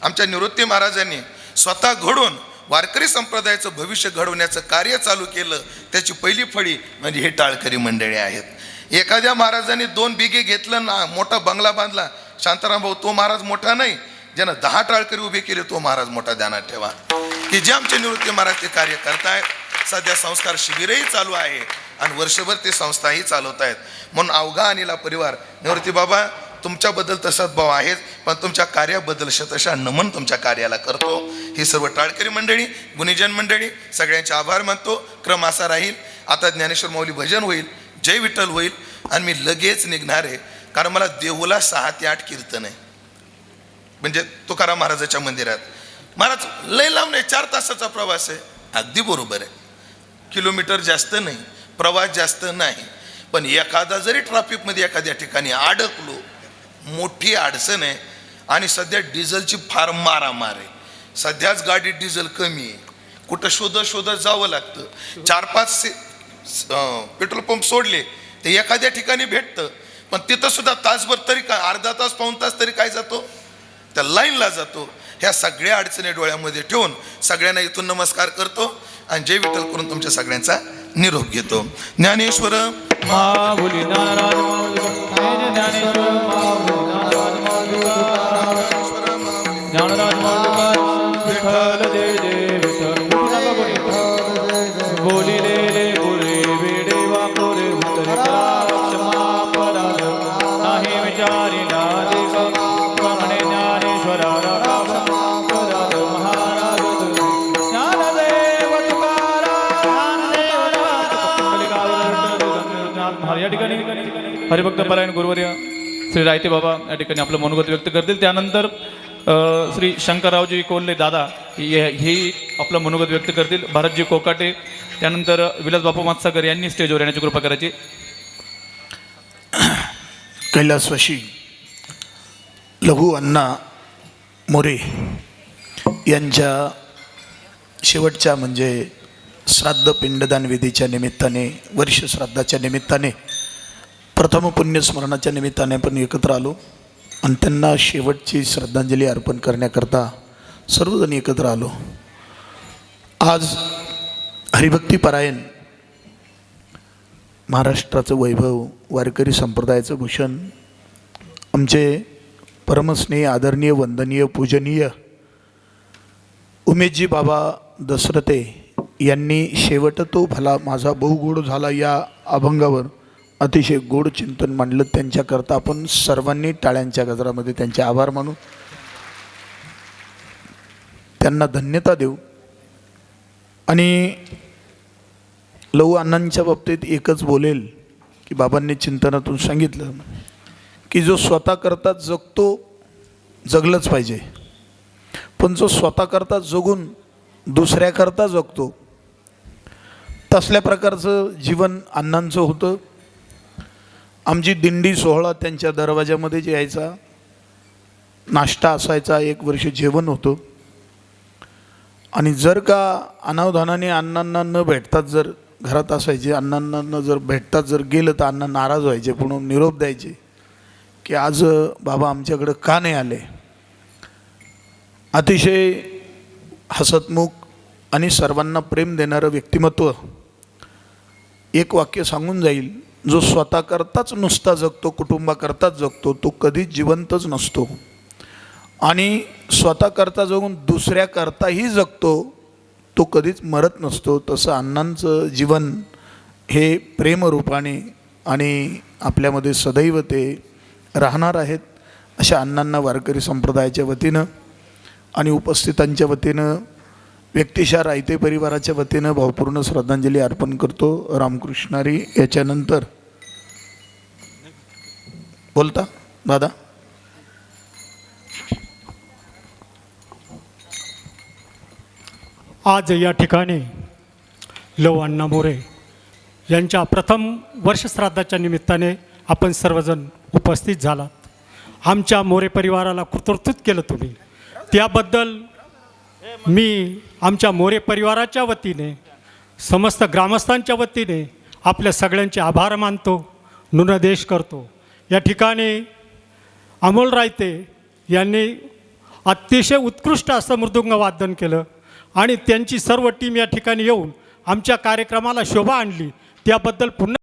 आमच्या निवृत्ती महाराजांनी स्वतः घडून वारकरी संप्रदायाचं भविष्य घडवण्याचं कार्य चालू केलं, त्याची पहिली फळी म्हणजे हे टाळकरी मंडळी आहेत. एखाद्या महाराजांनी 2 बिघे घेतलं ना, मोठा बंगला बांधला, शांताराम भाऊ तो महाराज मोठा नाही, ज्यानं 10 टाळकरी उभे केले तो महाराज मोठा. ध्यानात ठेवा की जे आमचे निवृत्ती महाराज ते कार्य करतायत. सध्या संस्कार शिबिरही चालू आहे आणि वर्षभर ते संस्थाही चालवत आहेत. म्हणून अवघा अनिला परिवार निवृत्ती बाबा तुमच्याबद्दल तर सद्भाव आहेच, पण तुमच्या कार्याबद्दल शतशः नमन तुमच्या कार्याला करतो. ही सर्व टाळकरी मंडळी गुणीजन मंडळी सगळ्यांचे आभार मानतो. क्रम असा राहील, आता ज्ञानेश्वर माऊली भजन होईल, जय विठ्ठल होईल आणि मी लगेच निघणार आहे, कारण मला देहूला 6 ते 8 कीर्तन आहे, म्हणजे तुकाराम महाराजाच्या मंदिरात. महाराज लय लांब नाही, 4 तासाचा प्रवास आहे. अगदी बरोबर आहे, किलोमीटर जास्त नाही, प्रवास जास्त नाही, पण एखादा जरी ट्रॅफिकमध्ये एखाद्या ठिकाणी अडकलो, मोठी अडचण आहे. आणि सध्या डिझेलची फार मारामार आहे. सध्याच गाडीत डिझेल कमी आहे, कुठं शोधत जावं लागतं. 4-5 पेट्रोल पंप सोडले ते एखाद्या ठिकाणी भेटतं, पण तिथं सुद्धा तासभर तरी काय, अर्धा तास पाऊण तास तरी काय जातो, त्या लाईनला जातो. ह्या सगळ्या अडचणी डोळ्यामध्ये ठेवून सगळ्यांना इथून नमस्कार करतो आणि जय विठ्ठल करून तुमच्या सगळ्यांचा निरोप घेतो. ज्ञानेश्वर माऊली नाराज माऊली ज्ञानेश्वर माऊली नाराज माऊली ज्ञानराज माऊली विठ्ठल जय जय विठ्ठल बोली रे बोले वेडे वाकोरे उतरे क्षमा पराध नाही विचारी ना देव प्रमाणे ज्ञानेश्वरा पराध महाराज ज्ञानदेव तुकाराम. या ठिकाणी हरिभक्त परायण गुरुवर्य श्री रायते बाबा या ठिकाणी आपलं मनोगत व्यक्त करतील. त्यानंतर श्री शंकररावजी कोल्हे दादा हे आपलं मनोगत व्यक्त करतील. भारतजी कोकाटे, त्यानंतर विलास बापू मात्साकर यांनी स्टेजवर येण्याची कृपा करायची. कैलासवासी लघु अण्णा मोरे यांच्या शेवटच्या म्हणजे श्राद्ध पिंडदान विधीच्या निमित्ताने, वर्ष श्राद्धाच्या निमित्ताने, प्रथम पुण्यस्मरणाच्या निमित्ताने आपण एकत्र आलो आणि त्यांना शेवटची श्रद्धांजली अर्पण करण्याकरता सर्वजण एकत्र आलो. आज हरिभक्तीपरायण महाराष्ट्राचं वैभव, वारकरी संप्रदायाचं भूषण, आमचे परमस्नेही आदरणीय वंदनीय पूजनीय उमेशजी बाबा दसरथे यांनी शेवट तो भला माझा बहुगोड झाला या अभंगावर अतिशय गोड चिंतन मांडलं. त्यांच्याकरता आपण सर्वांनी टाळ्यांच्या गजरामध्ये त्यांचे आभार मानू, त्यांना धन्यता देऊ. आणि लहू अण्णांच्या बाबतीत एकच बोलेल की बाबांनी चिंतनातून सांगितलं की जो स्वतः करता जगतो, जगलंच पाहिजे, पण जो स्वतः करता जगून दुसऱ्याकरता जगतो तसल्या प्रकारचं जीवन अण्णांचं होतं. आमची दिंडी सोहळा त्यांच्या दरवाजामध्ये जे यायचा, नाश्ता असायचा, 1 वर्ष जेवण होतं. आणि जर का अनावधानाने अण्णांना न भेटतात जर घरात असायचे, अण्णांना जर भेटतात जर गेलं तर अण्णा नाराज व्हायचे, पुन्हा निरोप द्यायचे की आज बाबा आमच्याकडं का नाही आले. अतिशय हसतमुख आणि सर्वांना प्रेम देणारं व्यक्तिमत्व. एक वाक्य सांगून जाईल, जो स्वतः करताच नुसता जगतो, कुटुंबाकरताच जगतो, तो कधीच जिवंतच नसतो. आणि स्वतः करता जगून दुसऱ्याकरताही जगतो, तो कधीच मरत नसतो. तसं अण्णांचं जीवन हे प्रेमरूपाने आणि आपल्यामध्ये सदैव ते राहणार आहेत. अशा अण्णांना वारकरी संप्रदायाच्या वतीनं आणि उपस्थितांच्या वतीनं, व्यक्तिशः रायते परिवाराच्या वतीनं भावपूर्ण श्रद्धांजली अर्पण करतो. रामकृष्णारी. याच्यानंतर बोलता दादा. आज या ठिकाणी लव अण्णा मोरे यांच्या प्रथम वर्षश्राद्धाच्या निमित्ताने आपण सर्वजण उपस्थित झालात. आमच्या मोरे परिवाराला कृतकृत केलं तुम्ही, त्याबद्दल मी आमच्या मोरे परिवाराच्या वतीने, समस्त ग्रामस्थांच्या वतीने आपल्या सगळ्यांचे आभार मानतो, नुनदेश करतो. या ठिकाणी अमोल रायते यांनी अतिशय उत्कृष्ट असं मृदुंग वादन केलं आणि त्यांची सर्व टीम या ठिकाणी येऊन आमच्या कार्यक्रमाला शोभा आणली, त्याबद्दल पुन्हा